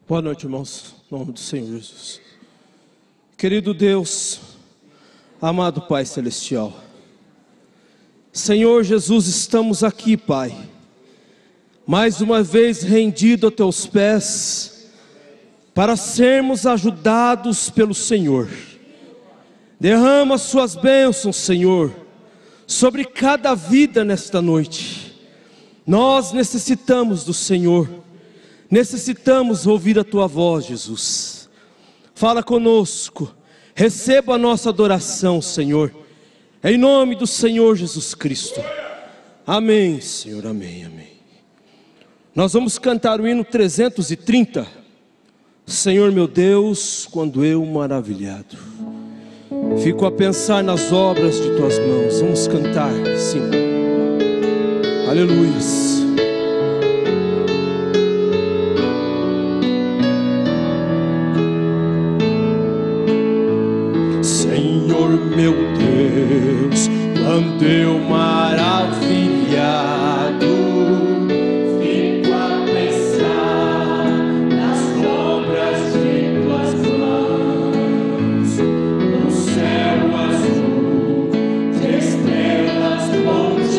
Boa noite, irmãos, em nome do Senhor Jesus. Querido Deus, amado Pai Celestial, Senhor Jesus, estamos aqui, Pai, mais uma vez rendido a Teus pés, para sermos ajudados pelo Senhor. Derrama Suas bênçãos, Senhor, sobre cada vida nesta noite. Nós necessitamos do Senhor. Necessitamos ouvir a Tua voz, Jesus. Fala conosco, receba a nossa adoração, Senhor, em nome do Senhor Jesus Cristo. Amém, Senhor, amém, amém. Nós vamos cantar o hino 330. Senhor meu Deus, quando eu maravilhado fico a pensar nas obras de Tuas mãos. Vamos cantar, sim. Aleluia. Meu Deus, quando eu maravilhado fico a pensar nas obras de Tuas mãos, no céu azul, de estrelas pontilhados,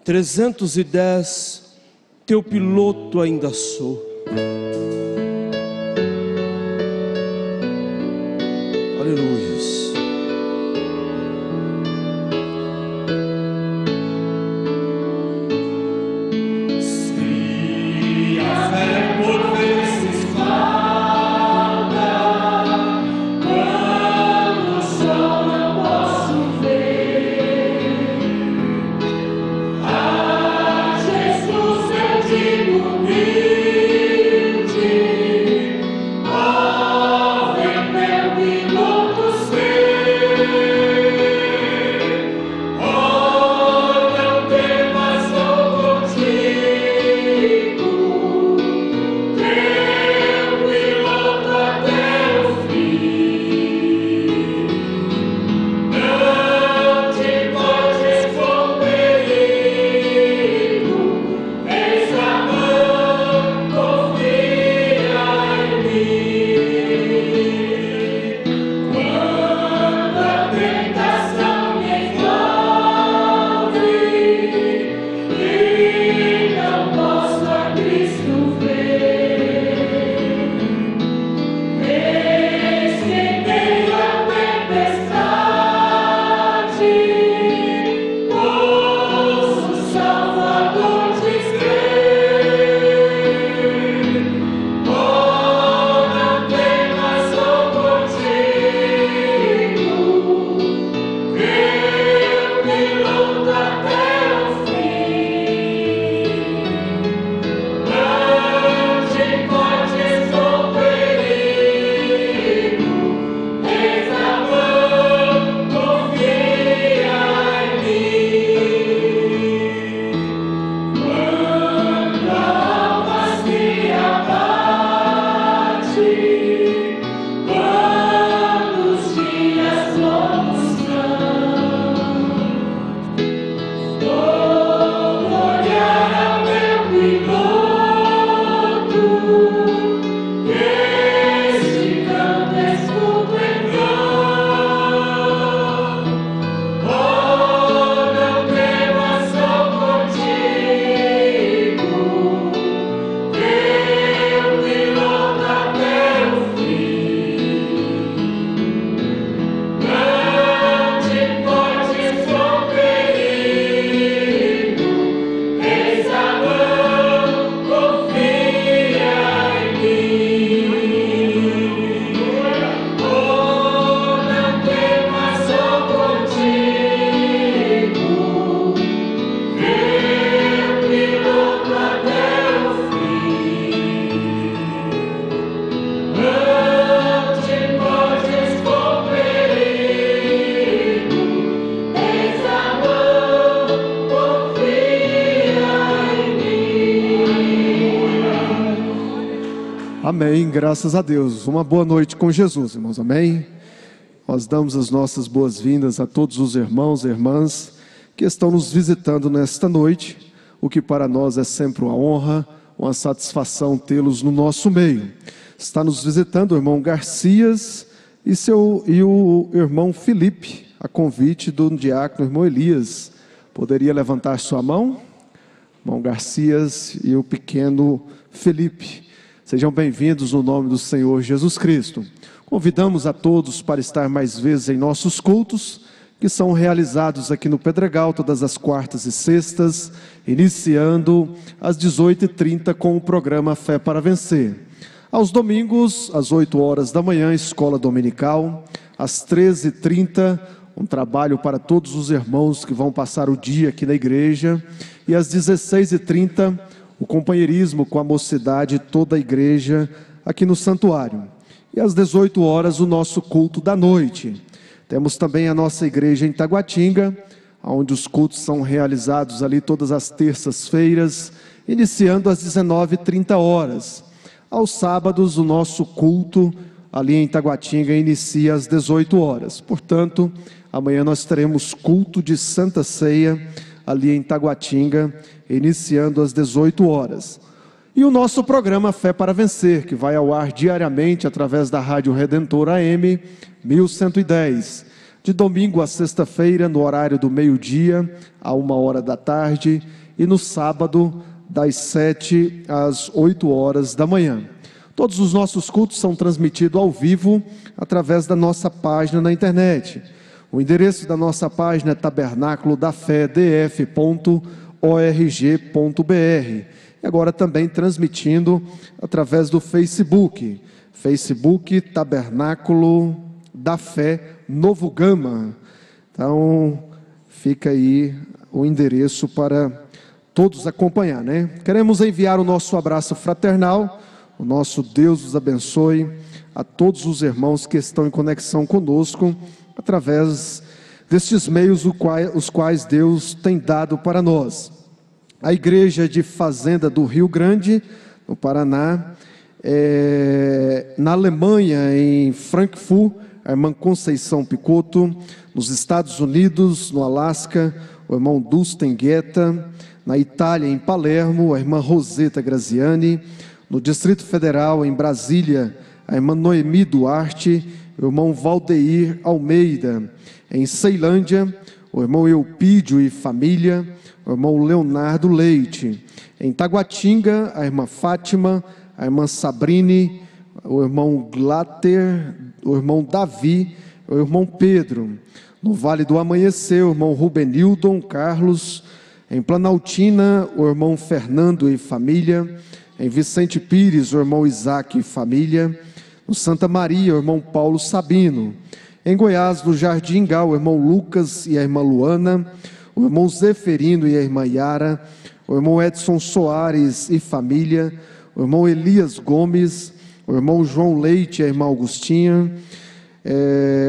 310, teu piloto ainda sou. Aleluias. Amém, graças a Deus. Uma boa noite com Jesus, irmãos, amém? Nós damos as nossas boas-vindas a todos os irmãos e irmãs que estão nos visitando nesta noite, o que para nós é sempre uma honra, uma satisfação tê-los no nosso meio. Está nos visitando o irmão Garcias e o irmão Felipe, a convite do diácono irmão Elias. Poderia levantar sua mão? Irmão Garcias e o pequeno Felipe. Sejam bem-vindos no nome do Senhor Jesus Cristo. Convidamos a todos para estar mais vezes em nossos cultos, que são realizados aqui no Pedregal, todas as quartas e sextas, iniciando às 18h30 com o programa Fé para Vencer. Aos domingos, às 8 horas da manhã, escola dominical, às 13h30, um trabalho para todos os irmãos que vão passar o dia aqui na igreja, e às 16h30, o companheirismo com a mocidade e toda a igreja aqui no santuário. E às 18 horas o nosso culto da noite. Temos também a nossa igreja em Taguatinga, onde os cultos são realizados ali todas as terças-feiras, iniciando às 19h30. Aos sábados o nosso culto ali em Taguatinga inicia às 18 horas. Portanto, amanhã nós teremos culto de Santa Ceia ali em Taguatinga, iniciando às 18 horas. E o nosso programa Fé para Vencer, que vai ao ar diariamente através da Rádio Redentor AM 1110, de domingo a sexta-feira, no horário do meio-dia, a 1h da tarde, e no sábado das 7 às 8 horas da manhã. Todos os nossos cultos são transmitidos ao vivo através da nossa página na internet. O endereço da nossa página é tabernaclodafé.df.org.br. E agora também transmitindo através do Facebook Tabernáculo da Fé Novo Gama. Então, fica aí o endereço para todos acompanhar, né? Queremos enviar o nosso abraço fraternal. O nosso Deus os abençoe a todos os irmãos que estão em conexão conosco através destes meios os quais Deus tem dado para nós. A igreja de Fazenda do Rio Grande, no Paraná, na Alemanha, em Frankfurt, a irmã Conceição Picotto, nos Estados Unidos, no Alasca, o irmão Dusten Guetta, na Itália, em Palermo, a irmã Roseta Graziani, no Distrito Federal, em Brasília, a irmã Noemi Duarte, o irmão Valdeir Almeida, em Ceilândia, o irmão Eupídio e família, o irmão Leonardo Leite, em Taguatinga, a irmã Fátima, a irmã Sabrine, o irmão Glater, o irmão Davi, o irmão Pedro, no Vale do Amanhecer, o irmão Rubenildon Carlos, em Planaltina, o irmão Fernando e família, em Vicente Pires, o irmão Isaac e família, no Santa Maria, o irmão Paulo Sabino, em Goiás, no Jardim Gal, o irmão Lucas e a irmã Luana, o irmão Zeferino e a irmã Yara, o irmão Edson Soares e família, o irmão Elias Gomes, o irmão João Leite e a irmã Augustinha,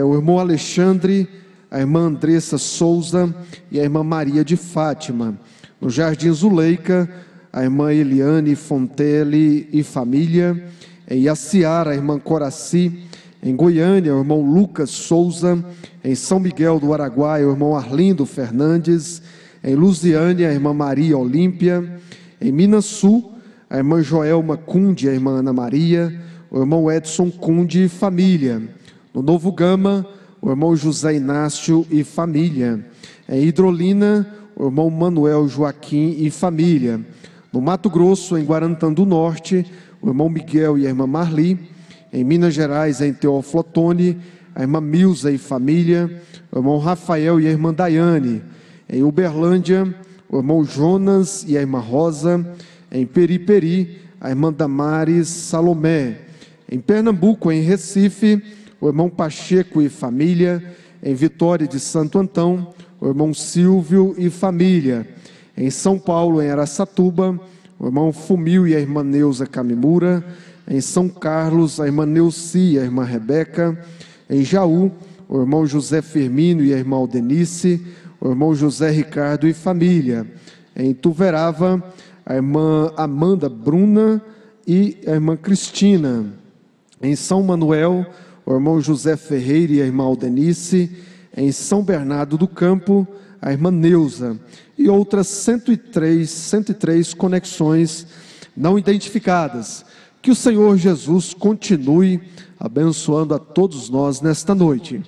o irmão Alexandre, a irmã Andressa Souza e a irmã Maria de Fátima, no Jardim Zuleika, a irmã Eliane Fontelli e família, em Iaciara, a irmã Coraci, em Goiânia, o irmão Lucas Souza, em São Miguel do Araguaia, o irmão Arlindo Fernandes, em Lusiânia, a irmã Maria Olímpia, em Minas Sul, a irmã Joelma Cunde, a irmã Ana Maria, o irmão Edson Cunde e família, no Novo Gama, o irmão José Inácio e família, em Hidrolina, o irmão Manuel Joaquim e família, no Mato Grosso, em Guarantã do Norte, o irmão Miguel e a irmã Marli, em Minas Gerais, em Teófilo Otoni, a irmã Milza e família, o irmão Rafael e a irmã Daiane, em Uberlândia, o irmão Jonas e a irmã Rosa, em Periperi, a irmã Damares Salomé, em Pernambuco, em Recife, o irmão Pacheco e família, em Vitória de Santo Antão, o irmão Silvio e família, em São Paulo, em Araçatuba, o irmão Fumil e a irmã Neuza Camimura, em São Carlos, a irmã Neuci e a irmã Rebeca, em Jaú, o irmão José Firmino e a irmã Aldenice, o irmão José Ricardo e família, em Tuverava, a irmã Amanda Bruna e a irmã Cristina, em São Manuel, o irmão José Ferreira e a irmã Aldenice, em São Bernardo do Campo, a irmã Neuza, e outras 103 conexões não identificadas. Que o Senhor Jesus continue abençoando a todos nós nesta noite.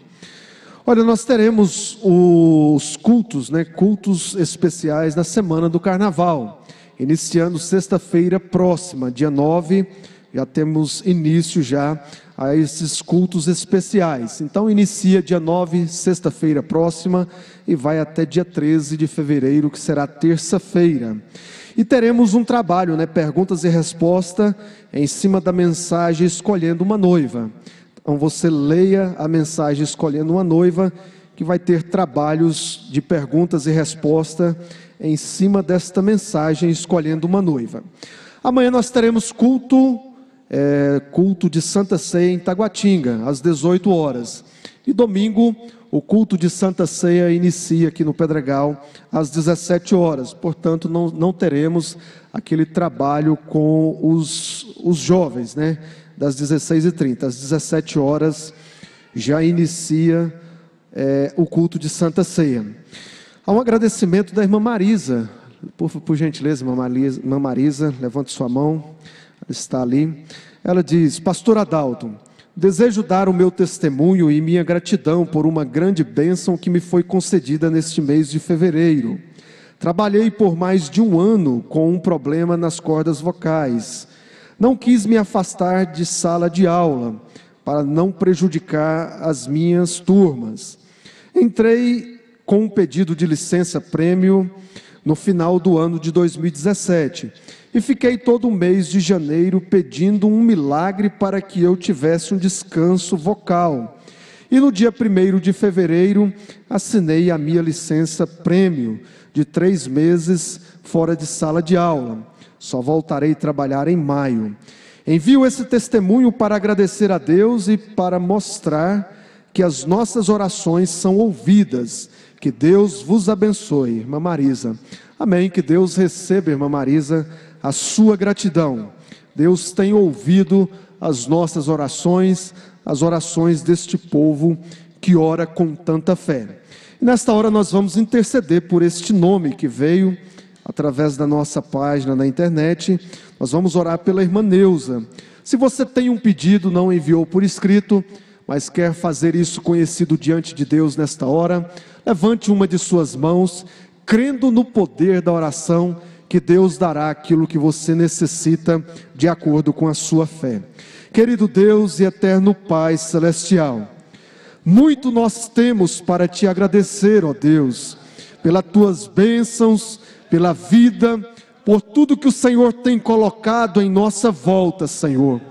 Olha, nós teremos os cultos, cultos especiais na semana do Carnaval, iniciando sexta-feira próxima, dia 9, já temos início já a esses cultos especiais. Então inicia dia 9, sexta-feira próxima, e vai até dia 13 de fevereiro, que será terça-feira. E teremos um trabalho, perguntas e respostas, em cima da mensagem Escolhendo uma Noiva. Então você leia a mensagem Escolhendo uma Noiva, que vai ter trabalhos de perguntas e respostas em cima desta mensagem Escolhendo uma Noiva. Amanhã nós teremos culto de Santa Ceia em Taguatinga, às 18 horas. E domingo, o culto de Santa Ceia inicia aqui no Pedregal, às 17 horas. Portanto, não teremos aquele trabalho com os jovens, das 16h30. Às 17 horas já inicia o culto de Santa Ceia. Há um agradecimento da irmã Marisa. Por gentileza, irmã Marisa, levante sua mão. Ela está ali. Ela diz: Pastor Adalto, desejo dar o meu testemunho e minha gratidão por uma grande bênção que me foi concedida neste mês de fevereiro. Trabalhei por mais de um ano com um problema nas cordas vocais. Não quis me afastar de sala de aula para não prejudicar as minhas turmas. Entrei com um pedido de licença-prêmio no final do ano de 2017 e fiquei todo o mês de janeiro pedindo um milagre para que eu tivesse um descanso vocal. E no dia 1º de fevereiro assinei a minha licença-prêmio de 3 meses fora de sala de aula. Só voltarei a trabalhar em maio. Envio esse testemunho para agradecer a Deus e para mostrar que as nossas orações são ouvidas. Que Deus vos abençoe, irmã Marisa. Amém. Que Deus receba, irmã Marisa, a sua gratidão. Deus tem ouvido as nossas orações, as orações deste povo que ora com tanta fé. E nesta hora nós vamos interceder por este nome que veio através da nossa página na internet. Nós vamos orar pela irmã Neuza. Se você tem um pedido, não enviou por escrito, mas quer fazer isso conhecido diante de Deus nesta hora, levante uma de suas mãos, crendo no poder da oração, que Deus dará aquilo que você necessita de acordo com a sua fé. Querido Deus e eterno Pai celestial, muito nós temos para te agradecer, ó Deus, pelas tuas bênçãos, pela vida, por tudo que o Senhor tem colocado em nossa volta, Senhor.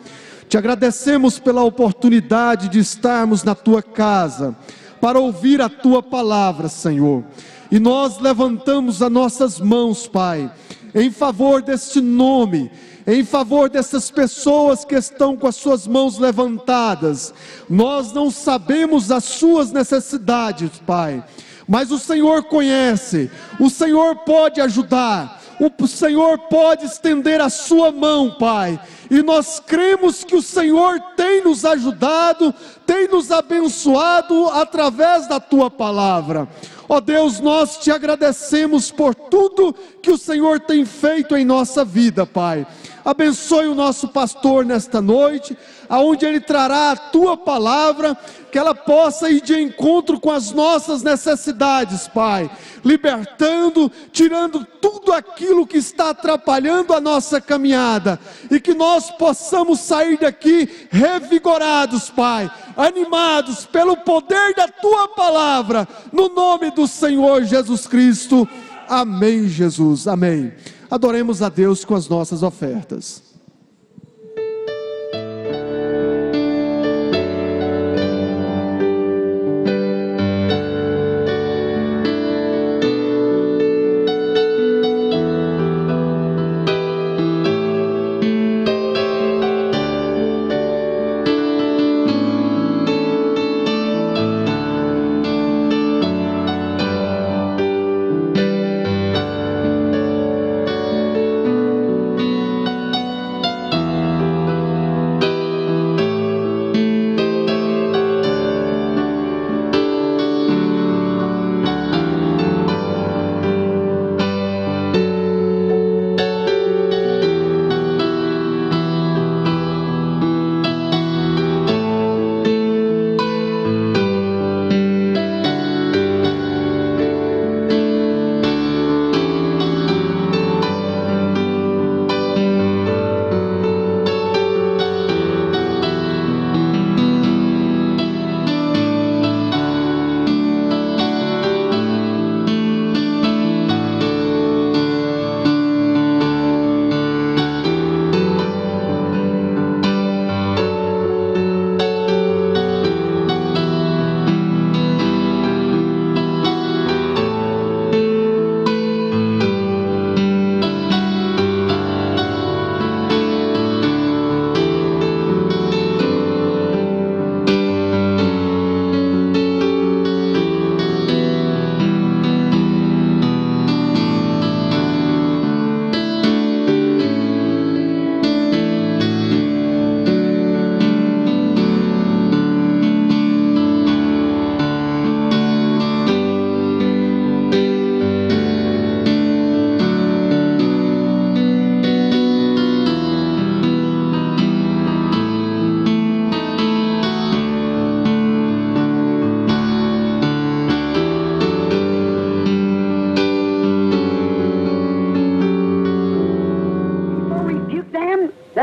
Te agradecemos pela oportunidade de estarmos na tua casa, para ouvir a tua palavra, Senhor. E nós levantamos as nossas mãos, Pai, em favor deste nome, em favor dessas pessoas que estão com as suas mãos levantadas. Nós não sabemos as suas necessidades, Pai, mas o Senhor conhece, o Senhor pode ajudar, o Senhor pode estender a sua mão, Pai, e nós cremos que o Senhor tem nos ajudado, tem nos abençoado através da tua palavra. Ó Deus, nós te agradecemos por tudo que o Senhor tem feito em nossa vida, Pai. Abençoe o nosso pastor nesta noite, aonde ele trará a tua palavra, que ela possa ir de encontro com as nossas necessidades, Pai, libertando, tirando tudo aquilo que está atrapalhando a nossa caminhada, e que nós possamos sair daqui revigorados, Pai, animados pelo poder da tua palavra, no nome do Senhor Jesus Cristo. Amém, Jesus, amém. Adoremos a Deus com as nossas ofertas.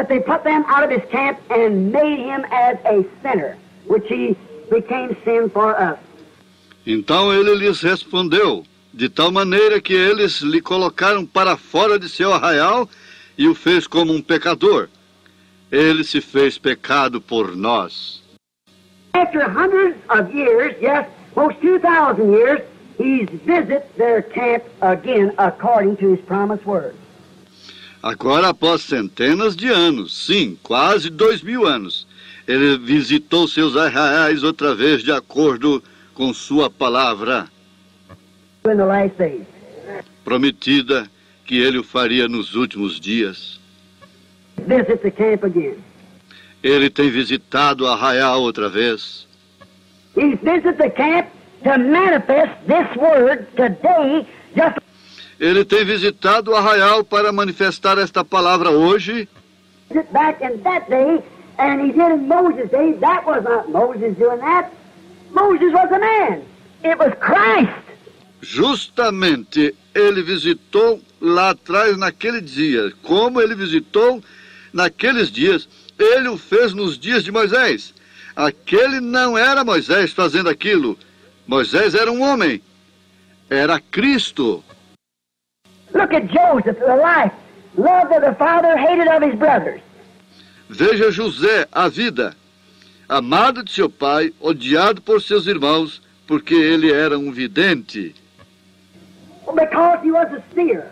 that they put them out of his camp and made him as a sinner, which he became sin for us. Então ele lhes respondeu, de tal maneira que eles lhe colocaram para fora de seu arraial e o fez como um pecador. Ele se fez pecado por nós. After hundreds of years, yes, most 2,000 years, he's visited their camp again according to his promised word. Agora, após centenas de anos, sim, quase 2.000 anos, ele visitou seus arraiais outra vez de acordo com sua palavra In the last days. prometida que ele o faria nos últimos dias. Visit the camp again. Ele tem visitado o arraial outra vez. He's visited the camp to manifest this word today, just Ele tem visitado o arraial para manifestar esta palavra hoje. back in that day, and he did in Moses' day. That was not Moses doing that. Moses was a man. It was Christ. Justamente ele visitou lá atrás naquele dia. Como ele visitou naqueles dias, ele o fez nos dias de Moisés. Aquele não era Moisés fazendo aquilo. Moisés era um homem. Era Cristo. Look at Joseph, the life. Loved of the father, hated of his brothers. Veja José, a vida. Amado de seu pai, odiado por seus irmãos, porque ele era um vidente. Because he was a seer.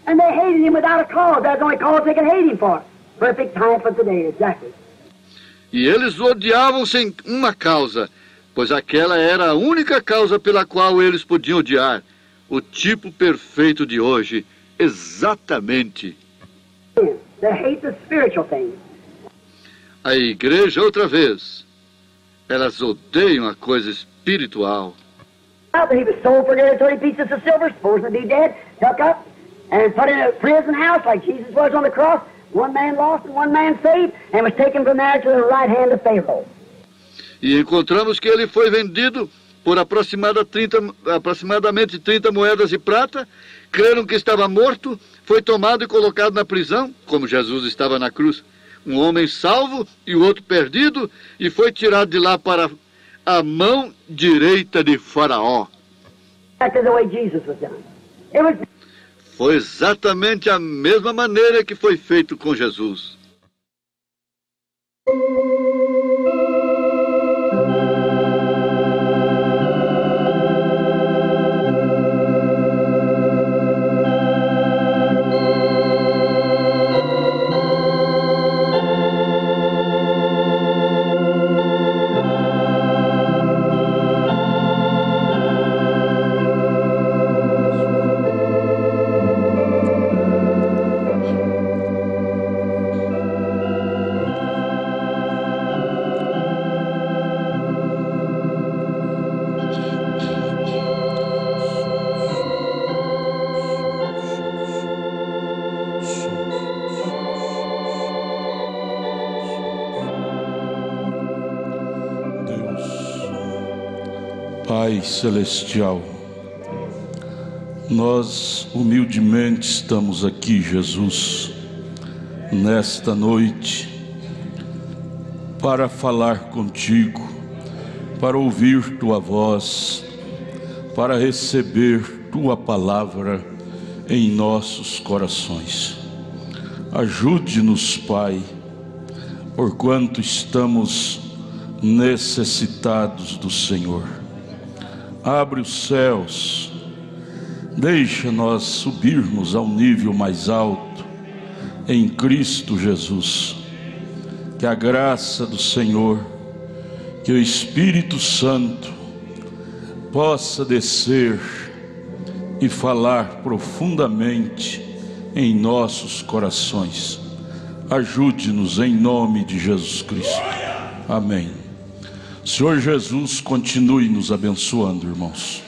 And they hated him without a cause. That's the only cause they could hate him for. Perfect time for today, exactly. E eles o odiavam sem uma causa, pois aquela era a única causa pela qual eles podiam odiar. O tipo perfeito de hoje, exatamente. They hate the spiritual things. A igreja, outra vez, elas odeiam a coisa espiritual. He was sold for nearly 30 pieces of silver, supposed to be dead, took up, and put in a prison house like Jesus was on the cross. One man lost and one man saved, and was taken from there to the right hand of Pharaoh. E encontramos que ele foi vendido por aproximadamente 30 moedas de prata, creram que estava morto, foi tomado e colocado na prisão, como Jesus estava na cruz. Um homem salvo e o outro perdido, e foi tirado de lá para a mão direita de Faraó. That's the way Jesus was done. It was Foi exatamente a mesma maneira que foi feito com Jesus. Pai Celestial, nós humildemente estamos aqui, Jesus, nesta noite, para falar contigo, para ouvir tua voz, para receber tua palavra em nossos corações. Ajude-nos, Pai, porquanto estamos necessitados do Senhor. Abre os céus, deixa nós subirmos ao nível mais alto em Cristo Jesus. Que a graça do Senhor, que o Espírito Santo possa descer e falar profundamente em nossos corações. Ajude-nos em nome de Jesus Cristo. Amém. Senhor Jesus, continue nos abençoando, irmãos.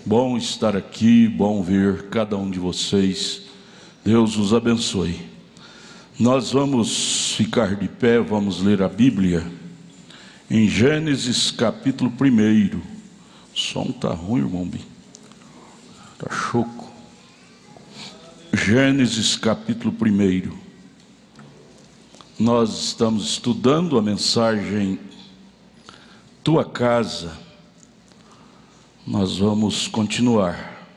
Bom estar aqui, bom ver cada um de vocês. Deus os abençoe. Nós vamos ficar de pé, vamos ler a Bíblia em Gênesis capítulo 1. O som está ruim, irmão Bi. Está choco. Gênesis capítulo 1. Nós estamos estudando a mensagem Tua Casa. Nós vamos continuar.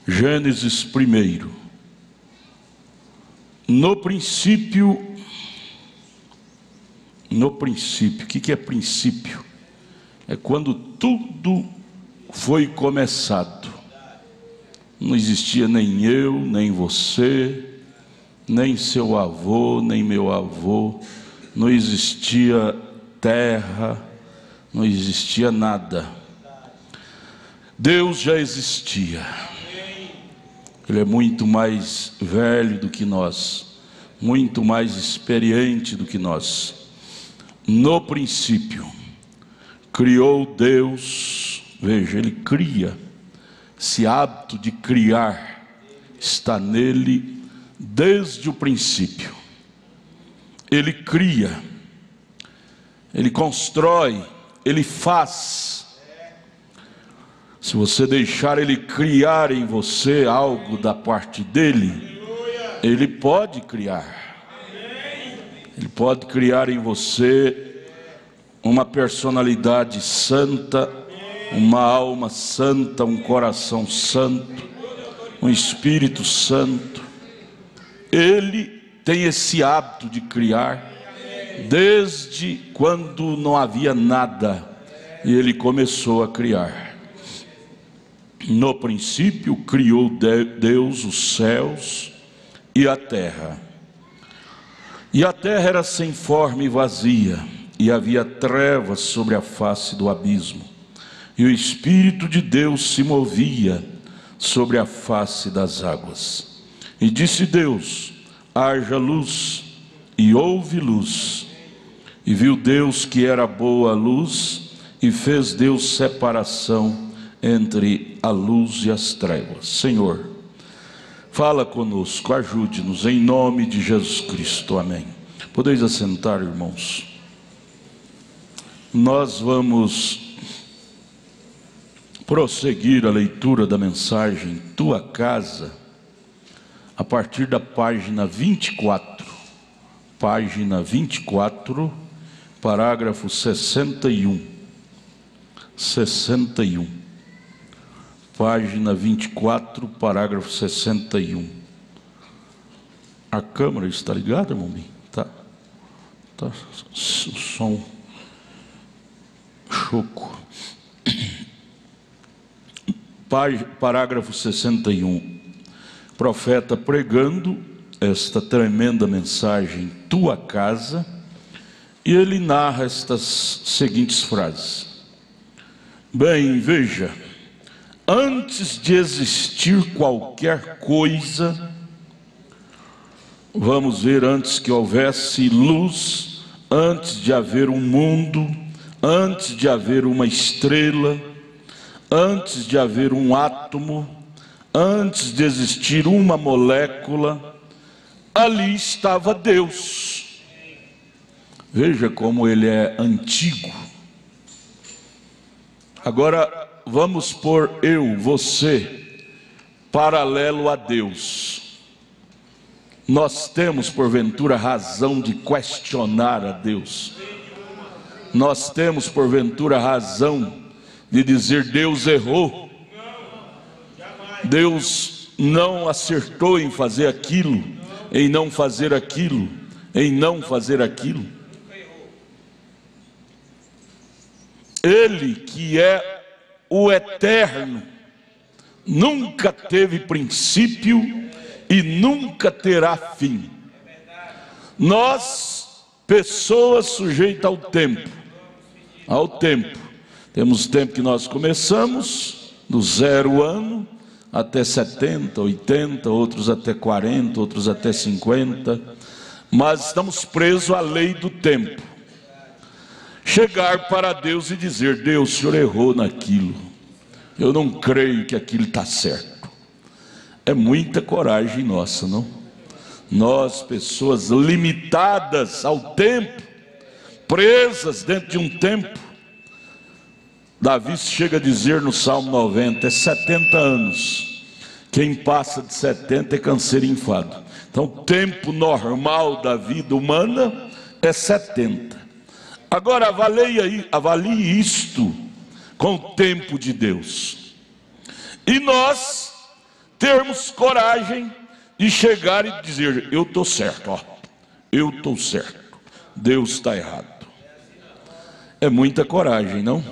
Gênesis 1. No princípio, o que é princípio? É quando tudo foi começado. Não existia nem eu, nem você, nem seu avô, nem meu avô, não existia terra, não existia nada. Deus já existia. Ele é muito mais velho do que nós, muito mais experiente do que nós. No princípio, criou Deus, veja, Ele cria, esse hábito de criar está nele desde o princípio. Ele cria, Ele constrói, Ele faz. Se você deixar Ele criar em você algo da parte dEle, Ele pode criar. Ele pode criar em você uma personalidade santa, uma alma santa, um coração santo, um Espírito Santo. Ele tem esse hábito de criar desde quando não havia nada, e Ele começou a criar. No princípio criou Deus os céus e a terra. E a terra era sem forma e vazia, e havia trevas sobre a face do abismo. E o Espírito de Deus se movia sobre a face das águas. E disse Deus: haja luz, e houve luz. E viu Deus que era boa a luz, e fez Deus separação entre a luz e as trevas. Senhor, fala conosco, ajude-nos em nome de Jesus Cristo, amém. Podeis assentar, irmãos. Nós vamos prosseguir a leitura da mensagem Tua Casa, a partir da página 24, parágrafo 61, página 24, parágrafo 61. A câmera está ligada, irmão? Tá o som choco. Parágrafo 61. Profeta pregando esta tremenda mensagem, Tua Casa, e ele narra estas seguintes frases. Bem, veja, antes de existir qualquer coisa, vamos ver, antes que houvesse luz, antes de haver um mundo, antes de haver uma estrela, antes de haver um átomo, antes de existir uma molécula, ali estava Deus. Veja como Ele é antigo. Agora vamos pôr você paralelo a Deus. Nós temos porventura razão de questionar a Deus? Nós temos porventura razão de dizer Deus errou? Deus não acertou em fazer aquilo, em não fazer aquilo, em não fazer aquilo? Ele que é o eterno, nunca teve princípio e nunca terá fim. Nós, pessoas sujeitas ao tempo, temos tempo que nós começamos do 0 ano até 70, 80, outros até 40, outros até 50, mas estamos presos à lei do tempo. Chegar para Deus e dizer: Deus, o Senhor errou naquilo, eu não creio que aquilo está certo. É muita coragem nossa, não? Nós, pessoas limitadas ao tempo, presas dentro de um tempo. Davi chega a dizer no Salmo 90, é 70 anos. Quem passa de 70 é canseiro e enfado. Então, o tempo normal da vida humana é 70. Agora, avalie isto com o tempo de Deus. E nós termos coragem de chegar e dizer: eu estou certo, eu estou certo, Deus está errado. É muita coragem, não?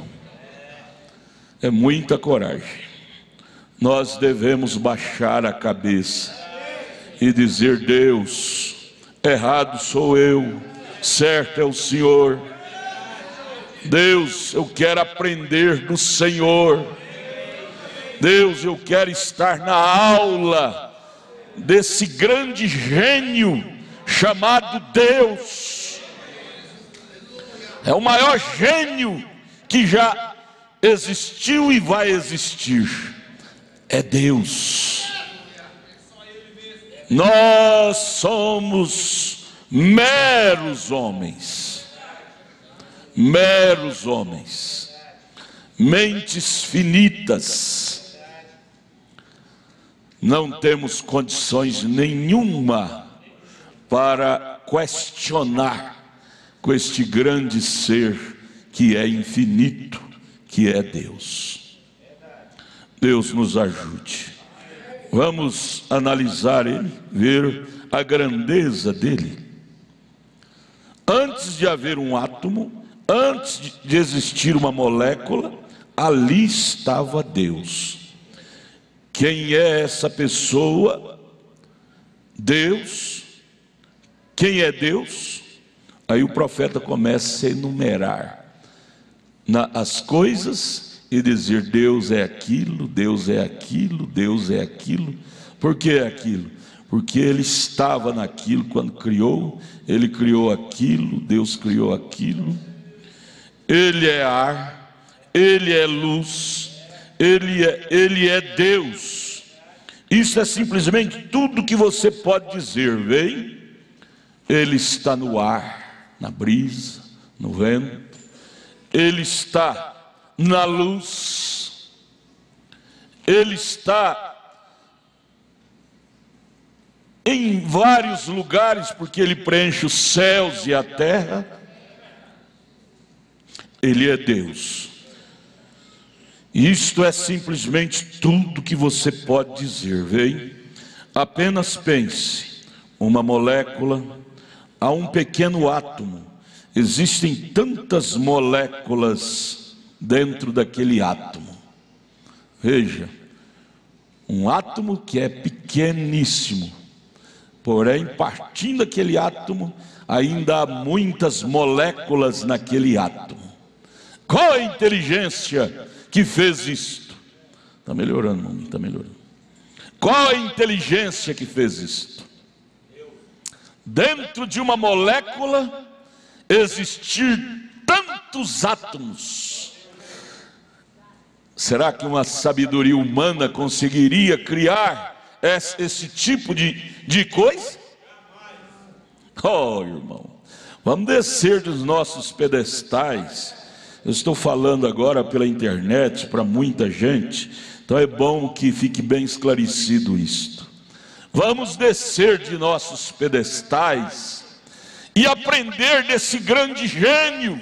É muita coragem. Nós devemos baixar a cabeça e dizer: Deus, errado sou eu, certo é o Senhor. Deus, eu quero aprender do Senhor. Deus, eu quero estar na aula desse grande gênio chamado Deus. É o maior gênio que já existiu e vai existir. É Deus. Nós somos meros homens, mentes finitas. Não temos condições nenhuma para questionar com este grande ser que é infinito, que é Deus. Deus nos ajude. Vamos analisar ele, ver a grandeza dele. Antes de haver um átomo, antes de existir uma molécula, ali estava Deus. Quem é essa pessoa? Deus. Quem é Deus? Aí o profeta começa a enumerar as coisas e dizer: Deus é aquilo, Deus é aquilo, Deus é aquilo. Por que é aquilo? Porque ele estava naquilo quando criou, ele criou aquilo, Deus criou aquilo. Ele é ar, ele é luz, ele é Deus. Isso é simplesmente tudo que você pode dizer. Vem, ele está no ar, na brisa, no vento, ele está na luz, ele está em vários lugares, porque ele preenche os céus e a terra. Ele é Deus. Isto é simplesmente tudo que você pode dizer. Vem, apenas pense: uma molécula a um pequeno átomo. Existem tantas moléculas dentro daquele átomo. Veja, um átomo que é pequeníssimo, porém, partindo daquele átomo, ainda há muitas moléculas naquele átomo. Qual a inteligência que fez isto? Está melhorando, mamãe, está melhorando. Qual a inteligência que fez isto? Dentro de uma molécula existir tantos átomos. Será que uma sabedoria humana conseguiria criar esse tipo de coisa? Oh, irmão, vamos descer dos nossos pedestais. Eu estou falando agora pela internet para muita gente, então é bom que fique bem esclarecido isto. Vamos descer de nossos pedestais e aprender desse grande gênio.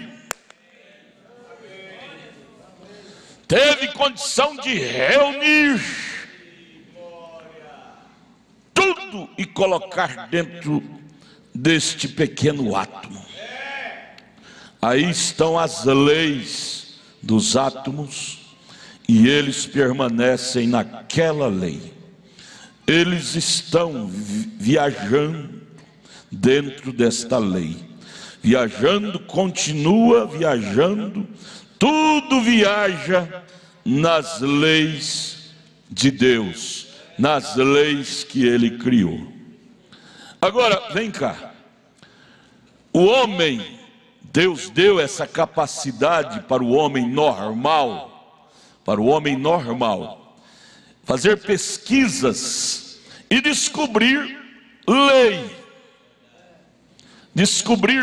Teve condição de reunir tudo e colocar dentro deste pequeno átomo. Aí estão as leis dos átomos e eles permanecem naquela lei. Eles estão viajando dentro desta lei. Viajando, continua viajando, tudo viaja nas leis de Deus, nas leis que Ele criou. Agora, vem cá. O homem, Deus deu essa capacidade para o homem normal, fazer pesquisas e descobrir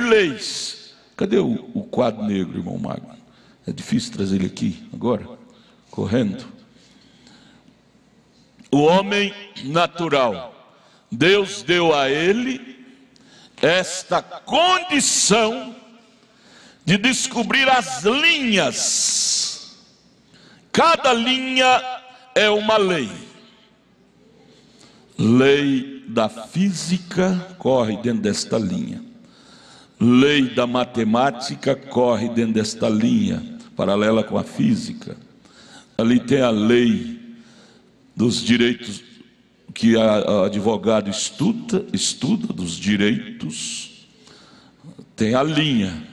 leis. Cadê o quadro negro, irmão Magno? É difícil trazer ele aqui agora, correndo. O homem natural Deus deu a ele esta condição de descobrir as linhas. Cada linha é uma lei. Lei da física corre dentro desta linha. Lei da matemática corre dentro desta linha, paralela com a física. Ali tem a lei dos direitos que a advogado estuda dos direitos. Tem a linha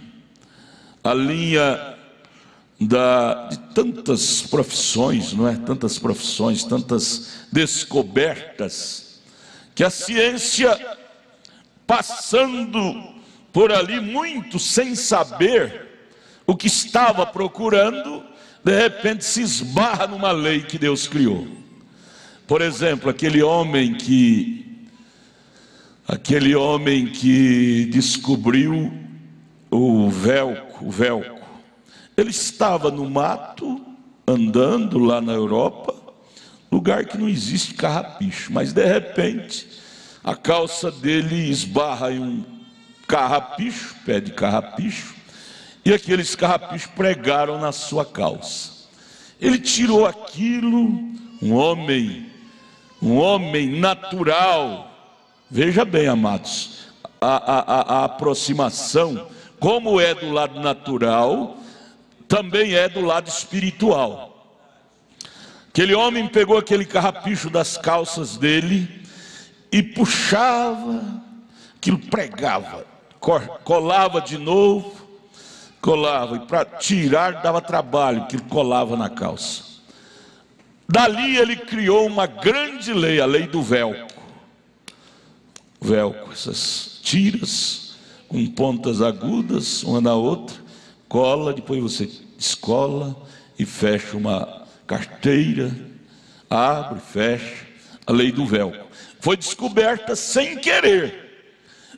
de tantas profissões, não é? Tantas profissões, tantas descobertas, que a ciência, passando por ali muito sem saber o que estava procurando, de repente se esbarra numa lei que Deus criou. Por exemplo, aquele homem que descobriu o velcro. Ele estava no mato, andando lá na Europa, lugar que não existe carrapicho, mas de repente a calça dele esbarra em um carrapicho, pé de carrapicho, e aqueles carrapichos pregaram na sua calça. Ele tirou aquilo, um homem natural. Veja bem, amados, a aproximação, como é do lado natural, também é do lado espiritual. Aquele homem pegou aquele carrapicho das calças dele e puxava, aquilo pregava, colava de novo, colava, e para tirar dava trabalho, aquilo colava na calça. Dali ele criou uma grande lei, a lei do velcro. Velcro, essas tiras com pontas agudas, uma na outra, cola, depois você descola e fecha uma carteira, abre, fecha, a lei do velcro. Foi descoberta sem querer,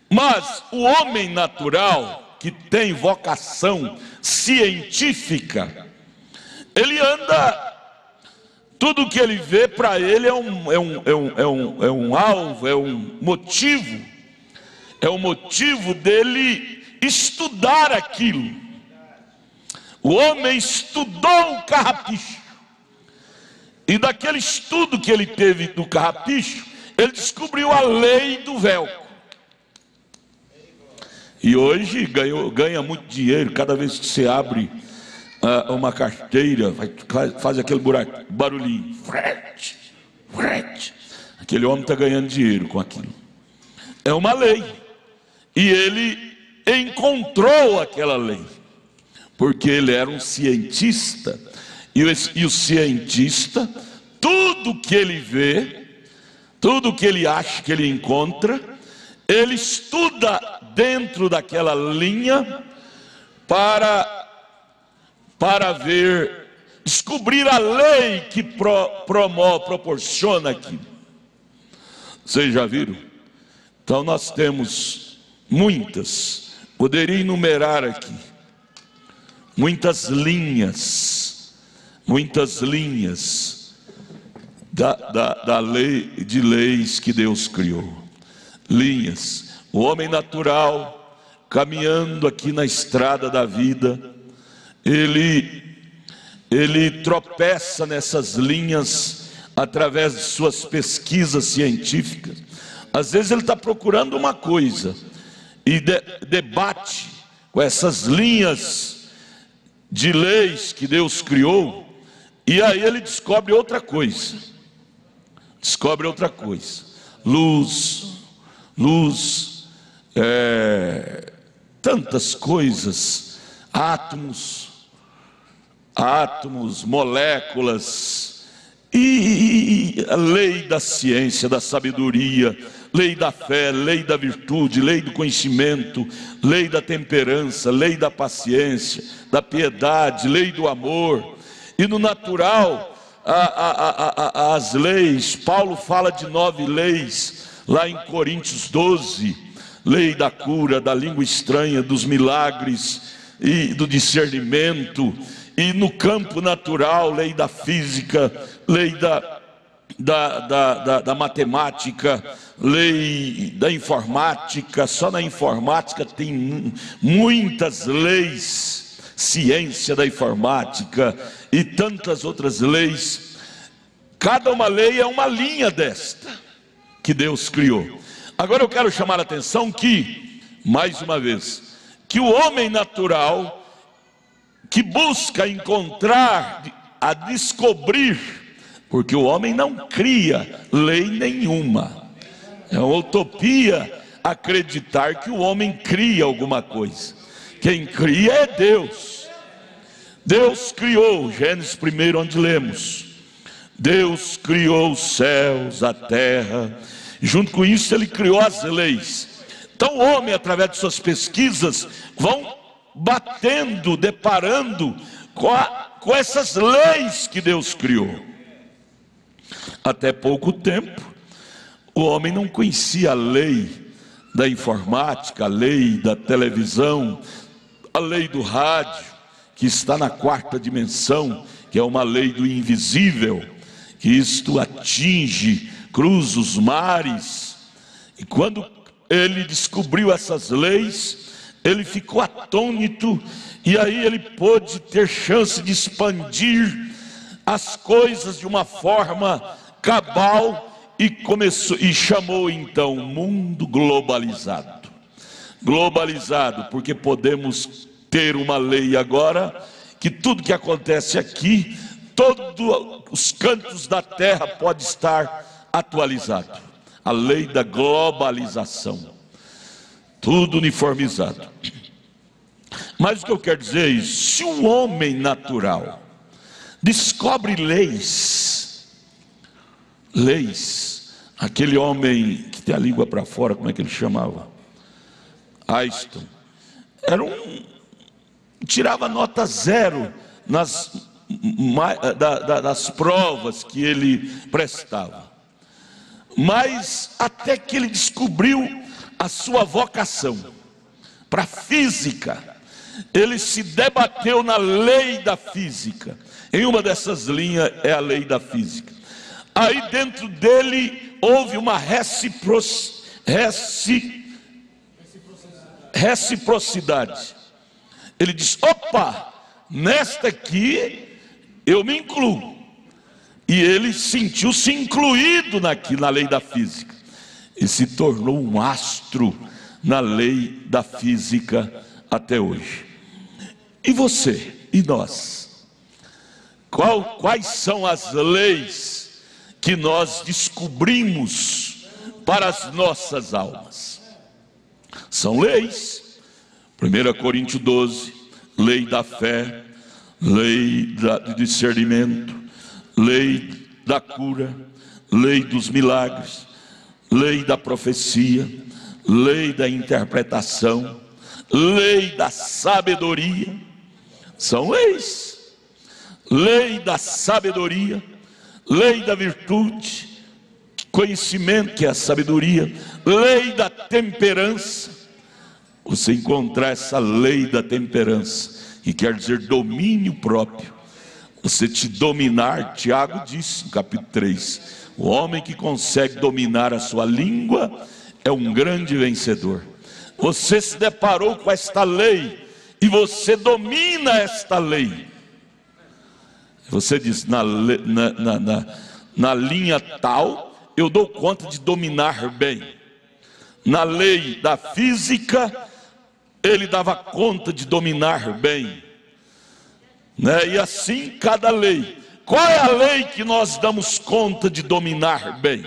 mas o homem natural, que tem vocação científica, ele anda, tudo que ele vê para ele é um alvo, é um motivo dele estudar aquilo. O homem estudou o carrapicho, e daquele estudo que ele teve do carrapicho, ele descobriu a lei do velcro. E hoje ganha muito dinheiro. Cada vez que você abre uma carteira, faz aquele barulhinho, frete. Aquele homem está ganhando dinheiro com aquilo. É uma lei, e ele encontrou aquela lei, porque ele era um cientista, e o cientista, tudo que ele vê, tudo que ele acha que ele encontra, ele estuda dentro daquela linha para descobrir a lei que proporciona aquilo. Vocês já viram? Então nós temos muitas, poderia enumerar aqui, muitas linhas da lei, de leis que Deus criou. Linhas. O homem natural, caminhando aqui na estrada da vida, ele tropeça nessas linhas através de suas pesquisas científicas. Às vezes ele está procurando uma coisa e debate com essas linhas de leis que Deus criou, e aí ele descobre outra coisa. Luz, tantas coisas, átomos, moléculas, e a lei da ciência, da sabedoria, lei da fé, lei da virtude, lei do conhecimento, lei da temperança, lei da paciência, da piedade, lei do amor. E no natural, as leis, Paulo fala de 9 leis, lá em Coríntios 12, lei da cura, da língua estranha, dos milagres e do discernimento. E no campo natural, lei da física, lei da matemática, lei da informática. Só na informática tem muitas leis, ciência da informática e tantas outras leis. Cada uma lei é uma linha desta que Deus criou. Agora eu quero chamar a atenção que, mais uma vez, que o homem natural que busca encontrar, a descobrir, porque o homem não cria lei nenhuma. É uma utopia acreditar que o homem cria alguma coisa. Quem cria é Deus. Deus criou, Gênesis 1, onde lemos: Deus criou os céus, a terra, e junto com isso ele criou as leis. Então o homem, através de suas pesquisas, vão batendo, deparando com essas leis que Deus criou. Até pouco tempo, o homem não conhecia a lei da informática, a lei da televisão, a lei do rádio, que está na 4ª dimensão, que é uma lei do invisível, que isto atinge, cruza os mares. E quando ele descobriu essas leis, ele ficou atônito, e aí ele pôde ter chance de expandir as coisas de uma forma cabal, e chamou então o mundo globalizado. Globalizado, porque podemos ter uma lei agora, que tudo que acontece aqui, todos os cantos da terra pode estar atualizado. A lei da globalização, tudo uniformizado. Mas o que eu quero dizer é isso: se o homem natural descobre leis, aquele homem que tem a língua para fora, como é que ele chamava? Einstein. Tirava nota 0 nas provas que ele prestava. Mas até que ele descobriu a sua vocação para a física, ele se debateu na lei da física. Em uma dessas linhas é a lei da física. Aí dentro dele houve uma reciprocidade. Ele disse: opa, nesta aqui eu me incluo. E ele sentiu-se incluído na lei da física, e se tornou um astro na lei da física até hoje. E você e nós? Quais são as leis que nós descobrimos para as nossas almas? São leis. 1 Coríntios 12, lei da fé, lei do discernimento, lei da cura, lei dos milagres, lei da profecia, lei da interpretação, lei da sabedoria. São leis. Lei da sabedoria, lei da virtude, conhecimento, que é a sabedoria, lei da temperança. Você encontrar essa lei da temperança, que quer dizer domínio próprio, você te dominar. Tiago disse no capítulo 3, o homem que consegue dominar a sua língua é um grande vencedor. Você se deparou com esta lei e você domina esta lei. Você diz: na linha tal eu dou conta de dominar bem. Na lei da física ele dava conta de dominar bem, né? E assim cada lei. Qual é a lei que nós damos conta de dominar bem?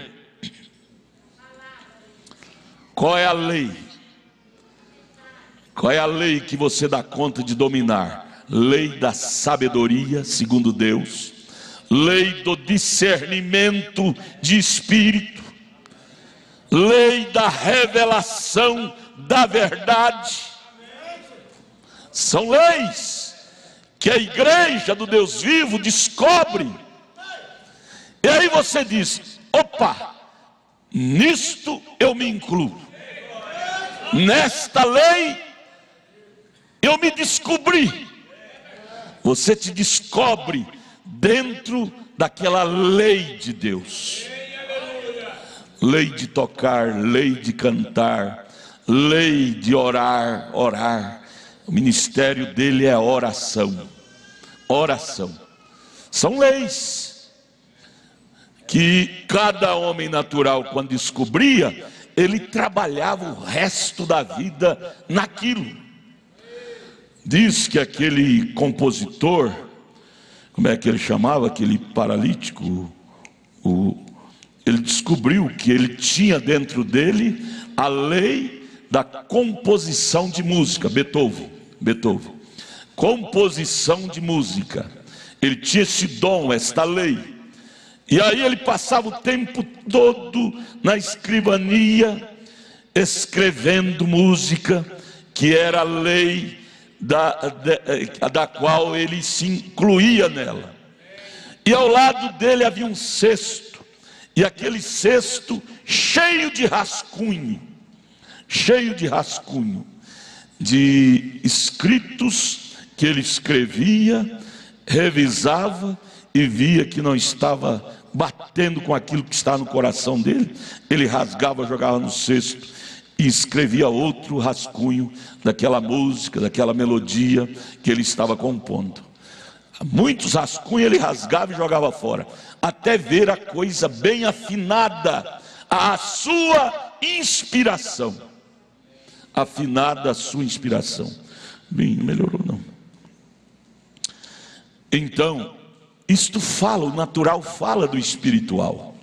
Qual é a lei? Qual é a lei que você dá conta de dominar? Lei da sabedoria, segundo Deus. Lei do discernimento de espírito. Lei da revelação da verdade. São leis que a igreja do Deus vivo descobre. E aí você diz: opa, nisto eu me incluo. Nesta lei eu me descobri. Você te descobre dentro daquela lei de Deus. Lei de tocar, lei de cantar, lei de orar. O ministério dele é oração. Oração. São leis que cada homem natural, quando descobria, ele trabalhava o resto da vida naquilo. Diz que aquele compositor, como é que ele chamava, aquele paralítico, ele descobriu que ele tinha dentro dele a lei da composição de música. Beethoven, composição de música. Ele tinha esse dom, esta lei. E aí ele passava o tempo todo na escrivania, escrevendo música, que era a lei da qual ele se incluía nela. E ao lado dele havia um cesto, e aquele cesto cheio de rascunho, de escritos que ele escrevia, revisava e via que não estava batendo com aquilo que está no coração dele. Ele rasgava, jogava no cesto e escrevia outro rascunho daquela música, daquela melodia que ele estava compondo. Muitos rascunhos ele rasgava e jogava fora, até ver a coisa bem afinada, a sua inspiração. Afinada a sua inspiração. Bem, não melhorou não. Então, isto fala, o natural fala do espiritual.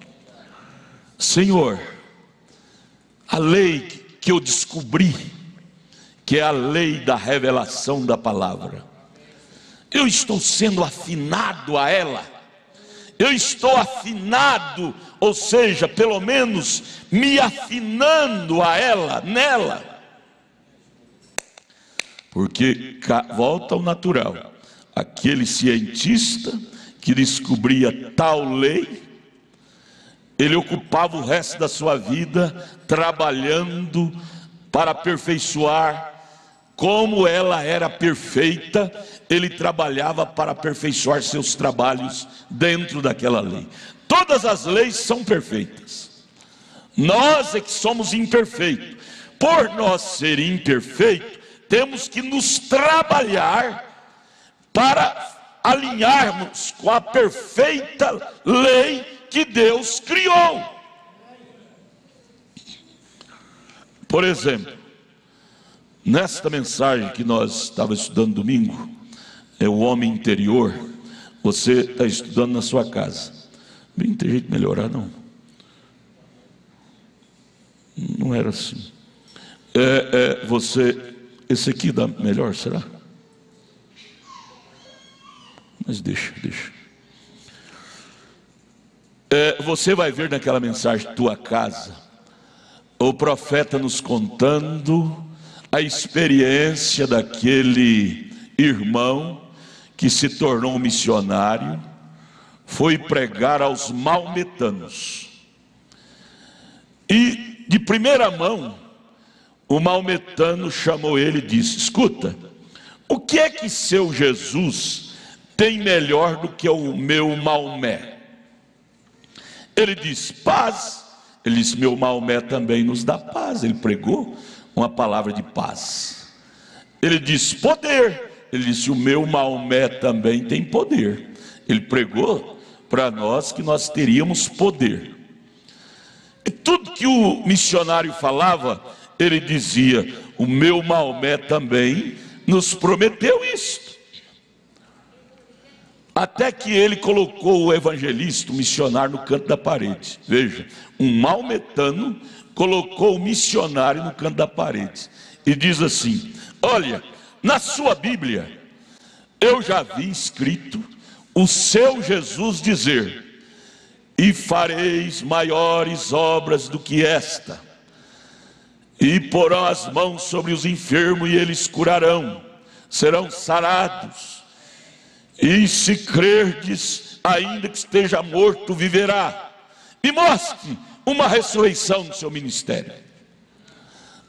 Senhor, a lei que eu descobri, que é a lei da revelação da palavra, eu estou sendo afinado a ela. Eu estou afinado, ou seja, pelo menos me afinando a ela, nela. Porque volta ao natural. Aquele cientista que descobria tal lei, ele ocupava o resto da sua vida trabalhando para aperfeiçoar. Como ela era perfeita, ele trabalhava para aperfeiçoar seus trabalhos dentro daquela lei. Todas as leis são perfeitas. Nós é que somos imperfeitos. Por nós ser imperfeitos, temos que nos trabalhar para alinharmos com a perfeita lei que Deus criou. Por exemplo, nesta mensagem que nós estávamos estudando domingo, é o homem interior. Você está estudando na sua casa. Bem, não tem jeito de melhorar, não. Não era assim. Esse aqui dá melhor, será? Mas deixa. Você vai ver naquela mensagem tua casa, o profeta nos contando a experiência daquele irmão que se tornou um missionário, foi pregar aos maometanos. E de primeira mão, o maometano chamou ele e disse: escuta, o que é que seu Jesus tem melhor do que o meu Maomé? Ele disse: paz. Ele disse: meu Maomé também nos dá paz. Ele pregou uma palavra de paz. Ele disse: poder. Ele disse: o meu Maomé também tem poder. Ele pregou para nós que nós teríamos poder. E tudo que o missionário falava, ele dizia: o meu Maomé também nos prometeu isto. Até que ele colocou o evangelista, o missionário, no canto da parede. Veja, um maometano colocou o missionário no canto da parede e diz assim: olha, na sua Bíblia eu já vi escrito o seu Jesus dizer: e fareis maiores obras do que esta, e porão as mãos sobre os enfermos e eles curarão, serão sarados, e se crerdes, ainda que esteja morto, viverá. E mostre uma ressurreição no seu ministério.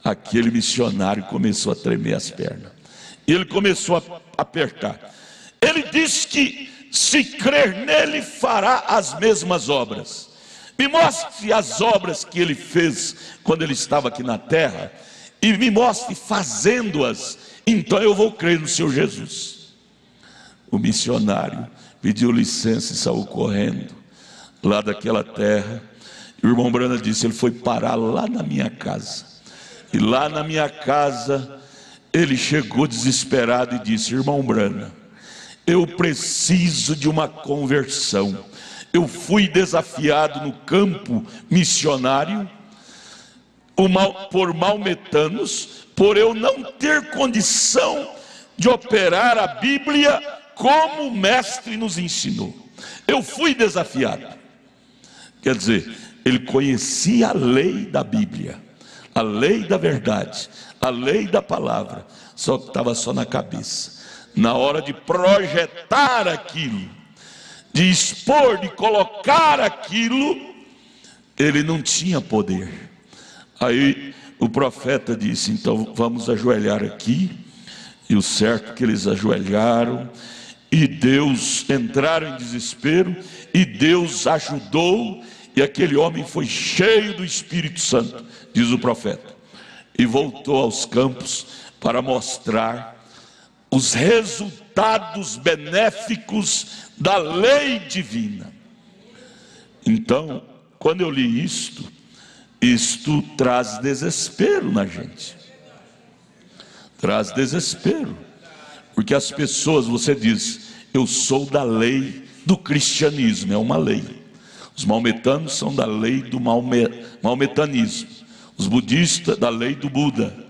Aquele missionário começou a tremer as pernas, ele começou a apertar. Ele disse que se crer nele, fará as mesmas obras. Me mostre as obras que ele fez quando ele estava aqui na terra, e me mostre fazendo-as, então eu vou crer no Senhor Jesus. O missionário pediu licença e saiu correndo lá daquela terra. O irmão Brana disse: ele foi parar lá na minha casa, e lá na minha casa ele chegou desesperado e disse: irmão Brana, eu preciso de uma conversão. Eu fui desafiado no campo missionário por maometanos, por eu não ter condição de operar a Bíblia como o mestre nos ensinou. Eu fui desafiado. Quer dizer, ele conhecia a lei da Bíblia, a lei da verdade, a lei da palavra, só que estava só na cabeça. Na hora de projetar aquilo, de expor, de colocar aquilo, ele não tinha poder. Aí o profeta disse: então vamos ajoelhar aqui. E o certo é que eles ajoelharam, e Deus, entraram em desespero, e Deus ajudou, e aquele homem foi cheio do Espírito Santo, diz o profeta, e voltou aos campos para mostrar os resultados benéficos da lei divina. Então, quando eu li isto traz desespero na gente. Traz desespero. Porque as pessoas, você diz: eu sou da lei do cristianismo, é uma lei. Os maometanos são da lei do maometanismo. Os budistas da lei do Buda.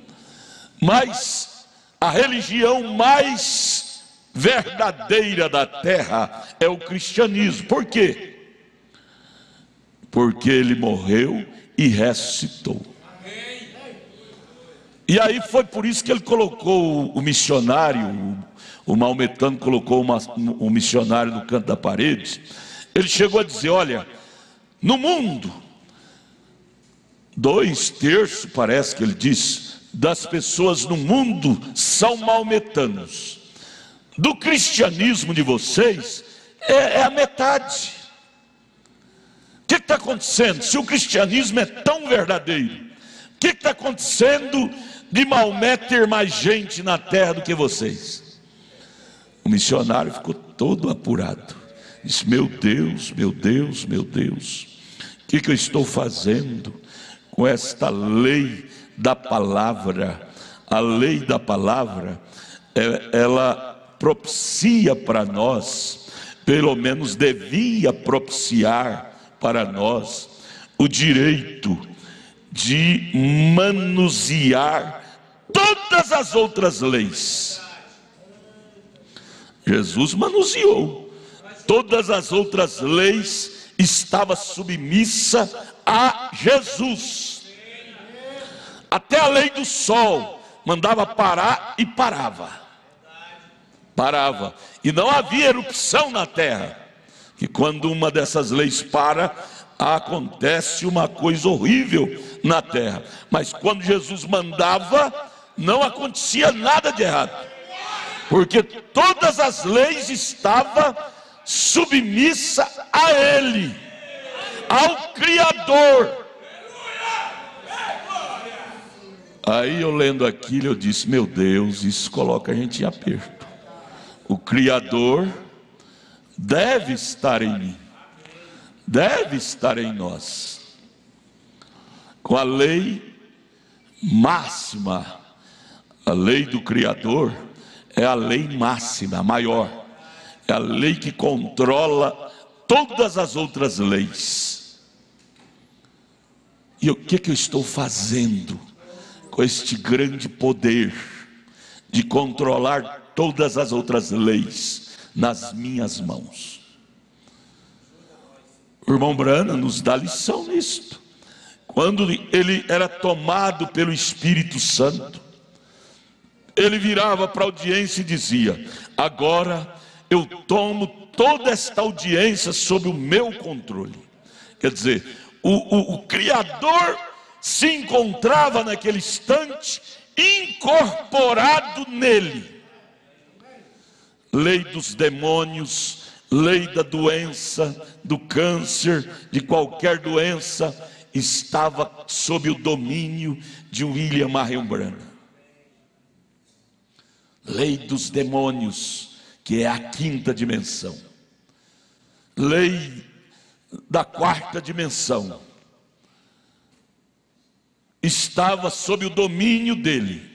Mas a religião mais verdadeira da terra é o cristianismo. Por quê? Porque ele morreu e ressuscitou. E aí foi por isso que ele colocou o missionário, o maometano colocou um missionário no canto da parede. Ele chegou a dizer: olha, no mundo, 2/3, parece que ele disse, das pessoas no mundo são maometanos. Do cristianismo de vocês é a metade. O que está acontecendo? Se o cristianismo é tão verdadeiro, o que está acontecendo de Maomé ter mais gente na terra do que vocês? O missionário ficou todo apurado. Disse: meu Deus, meu Deus, meu Deus, o que eu estou fazendo com esta lei da palavra? A lei da palavra, ela propicia para nós, pelo menos devia propiciar para nós, o direito de manusear todas as outras leis. Jesus manuseou todas as outras leis, estava submissa a Jesus. Até a lei do sol mandava parar e parava. E não havia erupção na terra, que quando uma dessas leis para, acontece uma coisa horrível na terra. Mas quando Jesus mandava, não acontecia nada de errado, porque todas as leis estavam submissas a Ele, ao Criador. Aí eu lendo aquilo, eu disse: meu Deus, isso coloca a gente em aperto. O Criador deve estar em mim, deve estar em nós, com a lei máxima. A lei do Criador é a lei máxima, a maior, é a lei que controla todas as outras leis. E o que eu estou fazendo com este grande poder de controlar todas as outras leis nas minhas mãos? O irmão Brana nos dá lição nisto. Quando ele era tomado pelo Espírito Santo, ele virava para a audiência e dizia: agora eu tomo toda esta audiência sob o meu controle. Quer dizer, o Criador se encontrava naquele instante incorporado nele. Lei dos demônios, lei da doença, do câncer, de qualquer doença, estava sob o domínio de William Marion Branham. Lei dos demônios, que é a quinta dimensão. Lei da quarta dimensão estava sob o domínio dele.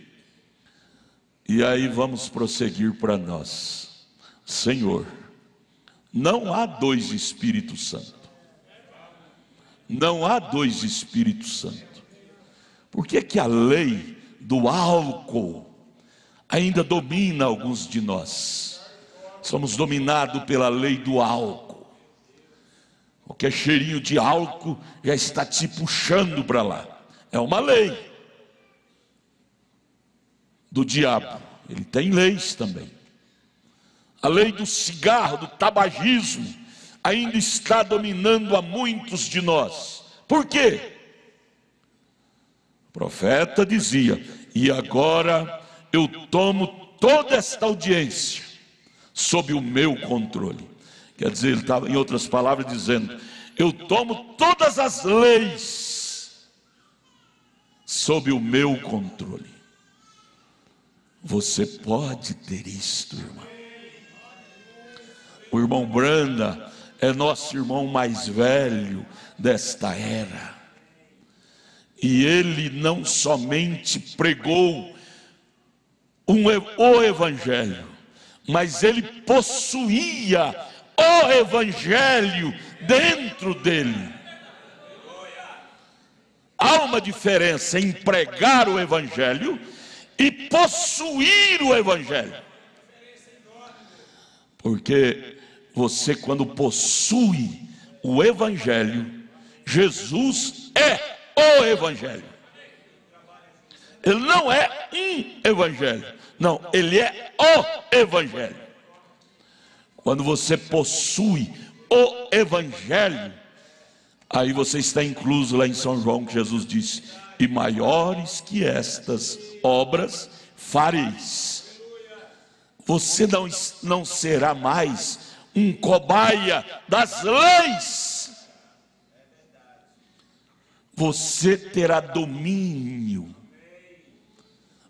E aí vamos prosseguir para nós. Senhor, não há dois Espíritos Santos. Não há dois Espíritos Santos. Por que que a lei do álcool ainda domina alguns de nós? Somos dominados pela lei do álcool. Qualquer cheirinho de álcool já está te puxando para lá. É uma lei do diabo. Ele tem leis também. A lei do cigarro, do tabagismo, ainda está dominando a muitos de nós. Por quê? O profeta dizia: e agora eu tomo toda esta audiência sob o meu controle. Quer dizer, ele estava, em outras palavras, dizendo: eu tomo todas as leis sob o meu controle. Você pode ter isto, irmão. O irmão Branham é nosso irmão mais velho desta era. E ele não somente pregou o Evangelho, mas ele possuía o Evangelho dentro dele. Há uma diferença em pregar o Evangelho e possuir o Evangelho. Porque você, quando possui o Evangelho, Jesus é o Evangelho. Ele não é um Evangelho, não, ele é o Evangelho. Quando você possui o Evangelho, aí você está incluso lá em São João, que Jesus disse: e maiores que estas obras fareis. Você não será mais um cobaia das leis. Você terá domínio.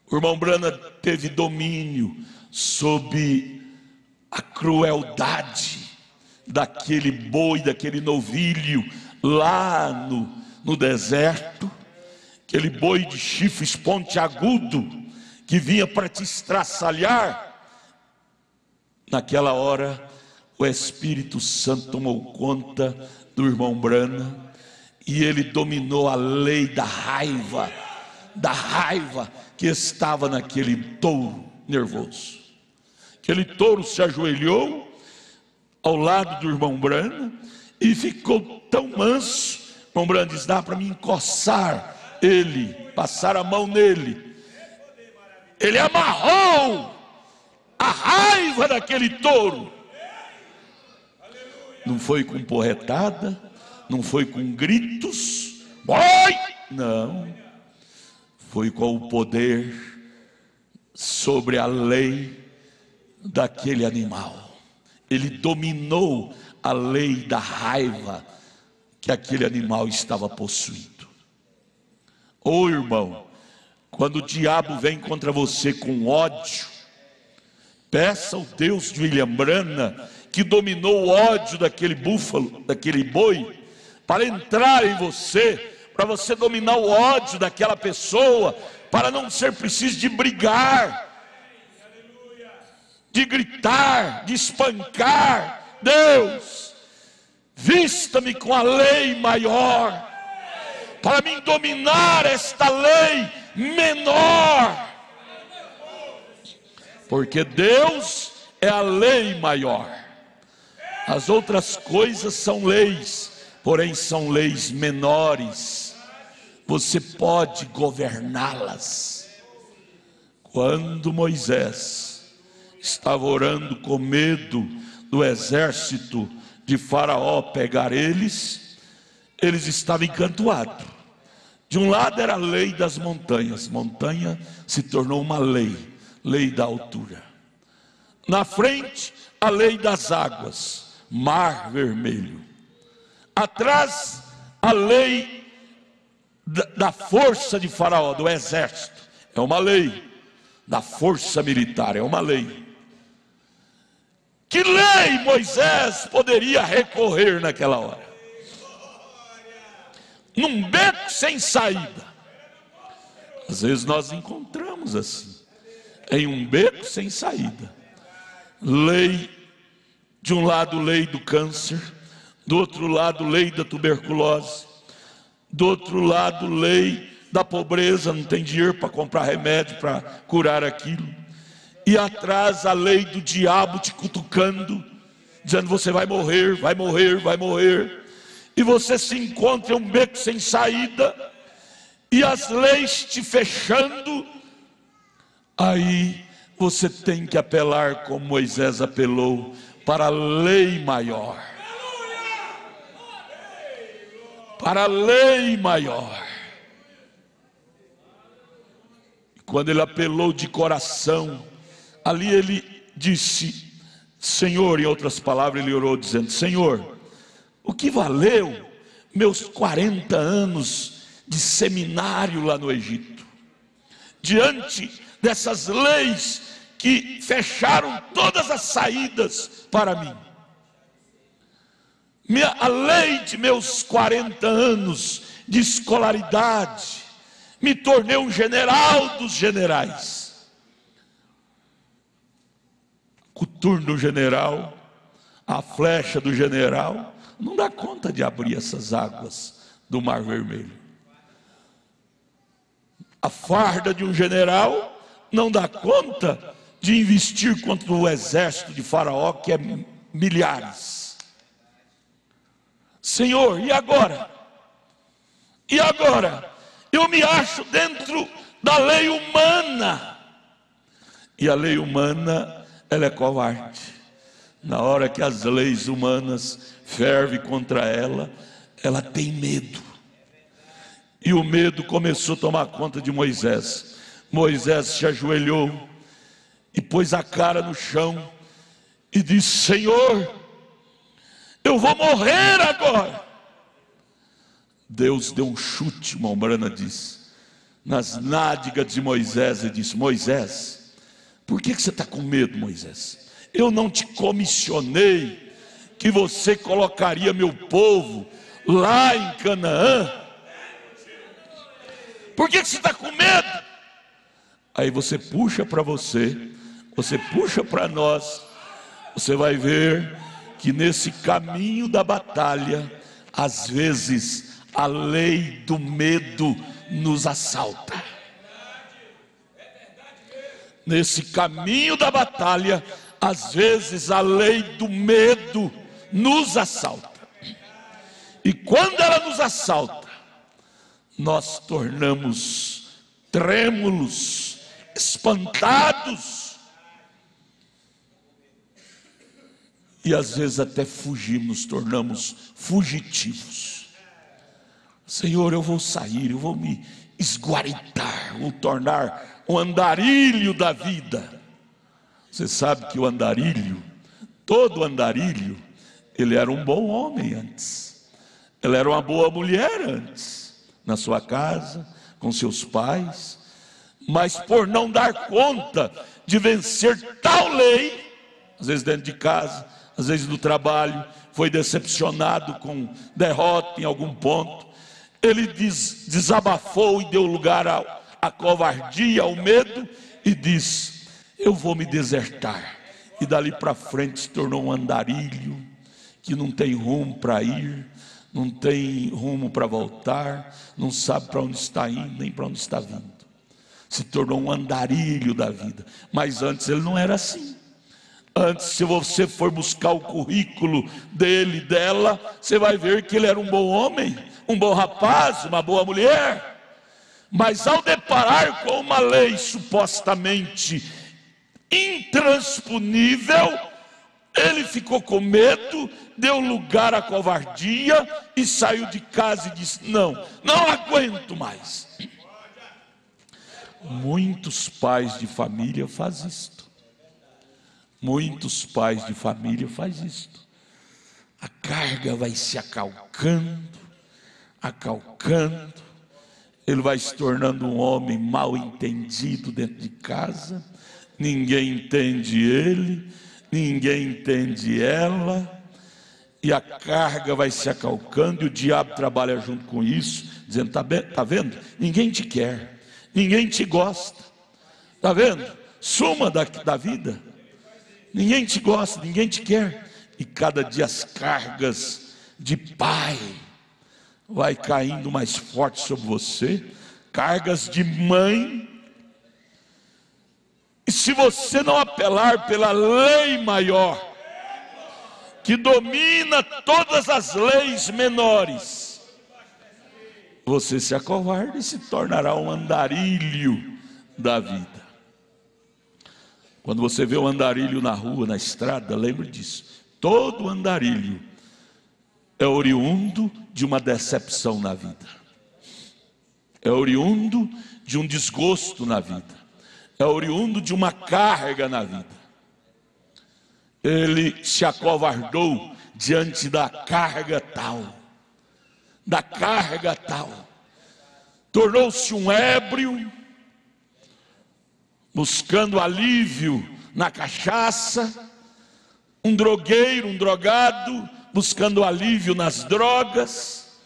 O irmão Branham teve domínio sobre a crueldade daquele boi, daquele novilho lá no deserto. Aquele boi de chifres pontiagudo que vinha para te estraçalhar. Naquela hora, o Espírito Santo tomou conta do irmão Branham e ele dominou a lei da raiva que estava naquele touro nervoso. Aquele touro se ajoelhou ao lado do irmão Branham e ficou tão manso. O irmão Branham diz: dá para me encoçar ele, passar a mão nele. Ele amarrou a raiva daquele touro. Não foi com porretada, não foi com gritos, não, foi com o poder sobre a lei daquele animal. Ele dominou a lei da raiva que aquele animal estava possuindo. Ô irmão, quando o diabo vem contra você com ódio, peça ao Deus de William Branham, que dominou o ódio daquele búfalo, daquele boi, para entrar em você, para você dominar o ódio daquela pessoa, para não ser preciso de brigar, de gritar, de espancar. Deus, vista-me com a lei maior, para mim dominar esta lei menor, porque Deus é a lei maior. As outras coisas são leis, porém são leis menores. Você pode governá-las. Quando Moisés estava orando com medo do exército de Faraó pegar eles estavam encantuados. De um lado era a lei das montanhas, montanha se tornou uma lei da altura. Na frente, a lei das águas, Mar Vermelho. Atrás, a lei da força de Faraó, do exército. É uma lei da força militar, é uma lei. Que lei Moisés poderia recorrer naquela hora? Num beco sem saída. Às vezes nós encontramos assim, em um beco sem saída. Lei, de um lado lei do câncer, do outro lado lei da tuberculose, do outro lado lei da pobreza, não tem dinheiro para comprar remédio para curar aquilo, e atrás a lei do diabo te cutucando, dizendo você vai morrer, vai morrer, vai morrer, e você se encontra em um beco sem saída, e as leis te fechando. Aí você tem que apelar, como Moisés apelou, para a lei maior. Para a lei maior. Quando ele apelou de coração, ali ele disse, Senhor, em outras palavras ele orou dizendo, Senhor, o que valeu meus 40 anos de seminário lá no Egito? Diante dessas leis que fecharam todas as saídas para mim. A lei de meus 40 anos de escolaridade, me tornei um general dos generais. O coturno do general, a flecha do general, não dá conta de abrir essas águas do Mar Vermelho. A farda de um general não dá conta de investir contra o exército de Faraó, que é milhares. Senhor, e agora? E agora? Eu me acho dentro da lei humana. E a lei humana, ela é covarde. Na hora que as leis humanas fervem contra ela, ela tem medo. E o medo começou a tomar conta de Moisés. Moisés se ajoelhou e pôs a cara no chão e disse, Senhor, eu vou morrer agora. Deus deu um chute, irmão Brana disse, nas nádegas de Moisés e disse, Moisés, por que você está com medo, Moisés? Eu não te comissionei que você colocaria meu povo lá em Canaã? Por que você está com medo? Aí você puxa para você puxa para nós, você vai ver que nesse caminho da batalha, às vezes a lei do medo nos assalta. Nesse caminho da batalha, às vezes a lei do medo nos assalta. E quando ela nos assalta, nós tornamos trêmulos, espantados. E às vezes até fugimos, tornamos fugitivos. Senhor, eu vou sair, eu vou me esguaritar, vou tornar um andarilho da vida. Você sabe que o andarilho, todo andarilho, ele era um bom homem antes. Ele era uma boa mulher antes, na sua casa, com seus pais. Mas por não dar conta de vencer tal lei, às vezes dentro de casa, às vezes no trabalho, foi decepcionado com derrota em algum ponto, ele desabafou e deu lugar à covardia, ao medo, e disse, eu vou me desertar. E dali para frente se tornou um andarilho, que não tem rumo para ir, não tem rumo para voltar, não sabe para onde está indo, nem para onde está vindo. Se tornou um andarilho da vida. Mas antes ele não era assim. Antes, se você for buscar o currículo dele, dela, você vai ver que ele era um bom homem, um bom rapaz, uma boa mulher. Mas ao deparar com uma lei supostamente intransponível, ele ficou com medo, deu lugar à covardia e saiu de casa e disse, não aguento mais. Muitos pais de família fazem isto. Muitos pais de família fazem isto. a carga vai se acalcando, acalcando. Ele vai se tornando um homem mal entendido dentro de casa. Ninguém entende ele, ninguém entende ela. E a carga vai se acalcando, e o diabo trabalha junto com isso, dizendo: tá vendo? Ninguém te quer, ninguém te gosta, tá vendo? Suma da vida, ninguém te gosta, ninguém te quer. E cada dia as cargas de pai vai caindo mais forte sobre você, cargas de mãe. E se você não apelar pela lei maior, que domina todas as leis menores, você se acovarda e se tornará um andarilho da vida. Quando você vê um andarilho na rua, na estrada, lembre disso. Todo andarilho é oriundo de uma decepção na vida, é oriundo de um desgosto na vida, é oriundo de uma carga na vida. Ele se acovardou diante da carga tal, tornou-se um ébrio, buscando alívio na cachaça, um drogueiro, um drogado, buscando alívio nas drogas,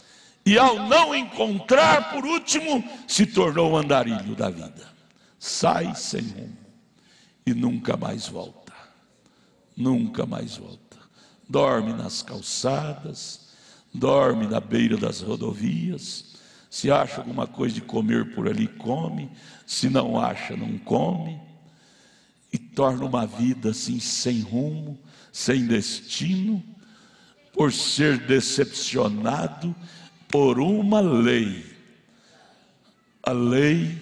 e ao não encontrar, por último, se tornou um andarilho da vida. Sai sem rumo e nunca mais volta. Nunca mais volta. Dorme nas calçadas, dorme na beira das rodovias. Se acha alguma coisa de comer por ali, come. Se não acha, não come. E torna uma vida assim, sem rumo, sem destino, por ser decepcionado por uma lei. A lei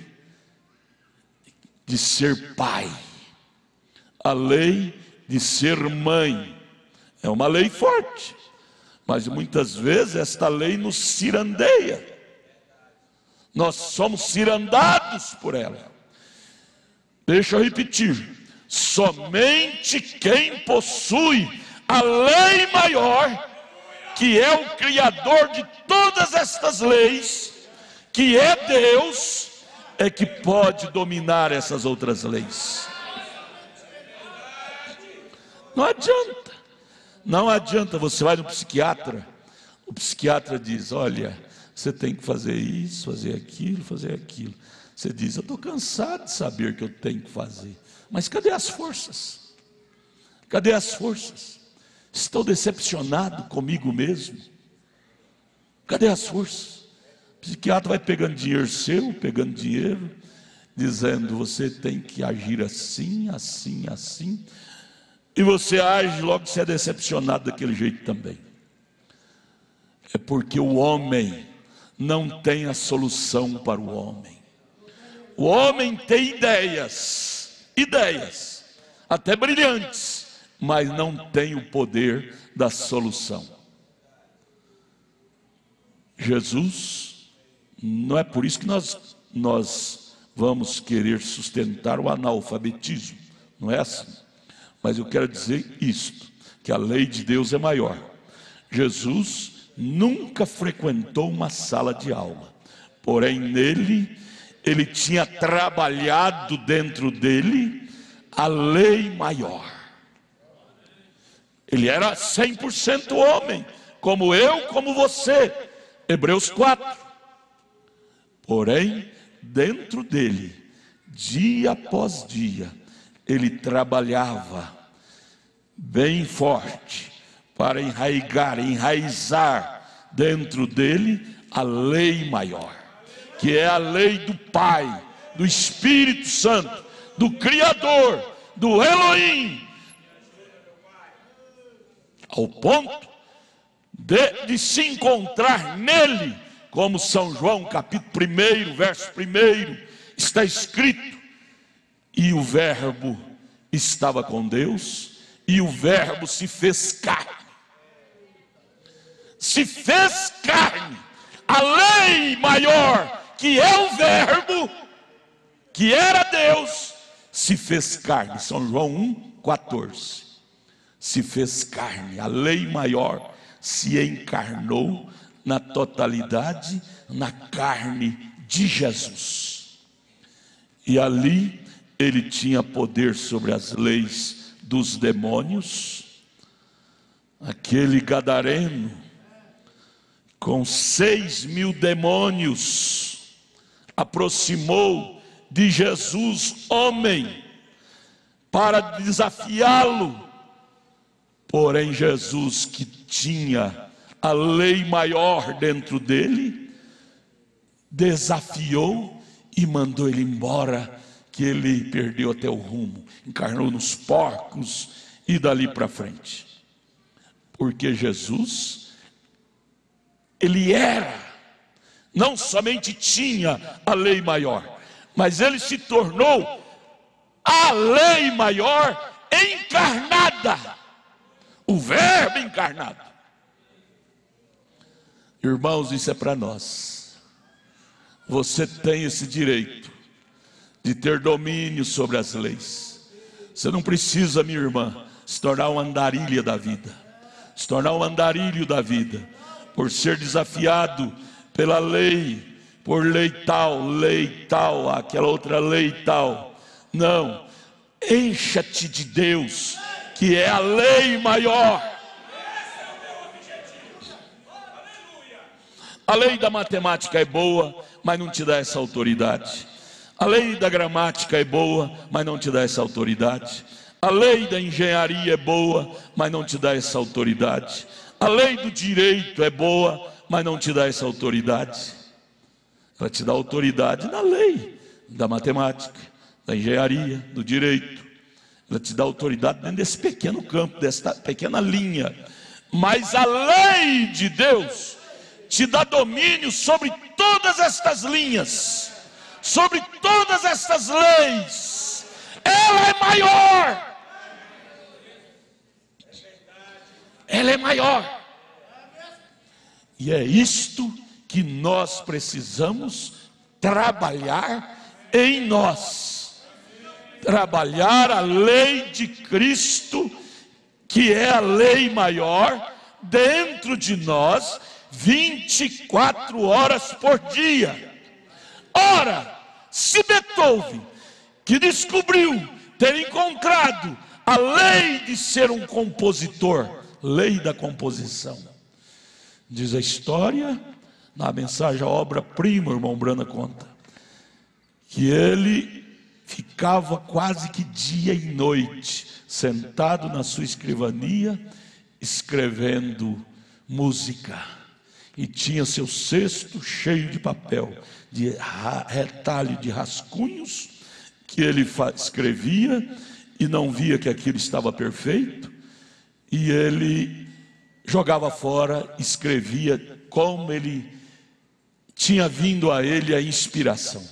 de ser pai, a lei de ser mãe. É uma lei forte, mas muitas vezes esta lei nos cirandeia. Nós somos cirandados por ela. Deixa eu repetir: somente quem possui a lei maior, que é o Criador de todas estas leis, que é Deus, é que pode dominar essas outras leis. Não adianta, você vai no psiquiatra, o psiquiatra diz: olha, você tem que fazer isso, fazer aquilo. Você diz: eu estou cansado de saber que eu tenho que fazer, mas cadê as forças? Cadê as forças? Estou decepcionado comigo mesmo. Cadê as forças? O psiquiatra vai pegando dinheiro seu, dizendo: você tem que agir assim, assim, assim. E você age, logo você é decepcionado daquele jeito também. É porque o homem não tem a solução para o homem. O homem tem ideias, até brilhantes, mas não tem o poder da solução. Jesus, não é por isso que nós vamos querer sustentar o analfabetismo, não é assim. Mas eu quero dizer isto, que a lei de Deus é maior. Jesus nunca frequentou uma sala de aula, porém nele, ele tinha trabalhado dentro dele a lei maior. Ele era 100% homem, como eu, como você. Hebreus 4. Porém, dentro dele, dia após dia, ele trabalhava bem forte para enraizar dentro dele a lei maior, que é a lei do Pai, do Espírito Santo, do Criador, do Elohim, ao ponto de se encontrar nele, como São João capítulo 1, verso 1, está escrito: e o Verbo estava com Deus, e o Verbo se fez carne. Se fez carne. A lei maior, que é o Verbo, que era Deus, se fez carne. São João 1,14. Se fez carne. A lei maior se encarnou na totalidade, na carne de Jesus. E ali ele tinha poder sobre as leis dos demônios. Aquele gadareno, com 6.000 demônios, aproximou de Jesus, homem, para desafiá-lo. Porém, Jesus, que tinha a lei maior dentro dele, desafiou e mandou ele embora, que ele perdeu até o rumo, encarnou nos porcos e dali para frente. Porque Jesus, ele era, não somente tinha a lei maior, mas ele se tornou a lei maior encarnada, o Verbo encarnado. Irmãos, isso é para nós. Você tem esse direito de ter domínio sobre as leis. Você não precisa, minha irmã, se tornar uma andarilha da vida, se tornar um andarilho da vida, por ser desafiado pela lei, por lei tal, aquela outra lei tal. Não, encha-te de Deus, que é a lei maior. A lei da matemática é boa, mas não te dá essa autoridade. A lei da gramática é boa, mas não te dá essa autoridade. A lei da engenharia é boa, mas não te dá essa autoridade. A lei do direito é boa, mas não te dá essa autoridade. Ela te dá autoridade na lei da matemática, da engenharia, do direito. Ela te dá autoridade dentro desse pequeno campo, dessa pequena linha. Mas a lei de Deus te dá domínio sobre todas estas linhas, sobre todas estas leis. Ela é maior. Ela é maior. E é isto que nós precisamos trabalhar em nós. Trabalhar a lei de Cristo, que é a lei maior, dentro de nós, 24 horas por dia. Ora, se Beethoven, que descobriu ter encontrado a lei de ser um compositor, lei da composição, diz a história, na mensagem, a obra-prima, o irmão Brana conta, que ele ficava quase que dia e noite, sentado na sua escrivania, escrevendo música, e tinha seu cesto cheio de papel, de retalho de rascunhos, que ele escrevia, e não via que aquilo estava perfeito, e ele jogava fora, escrevia como ele tinha vindo a ele a inspiração.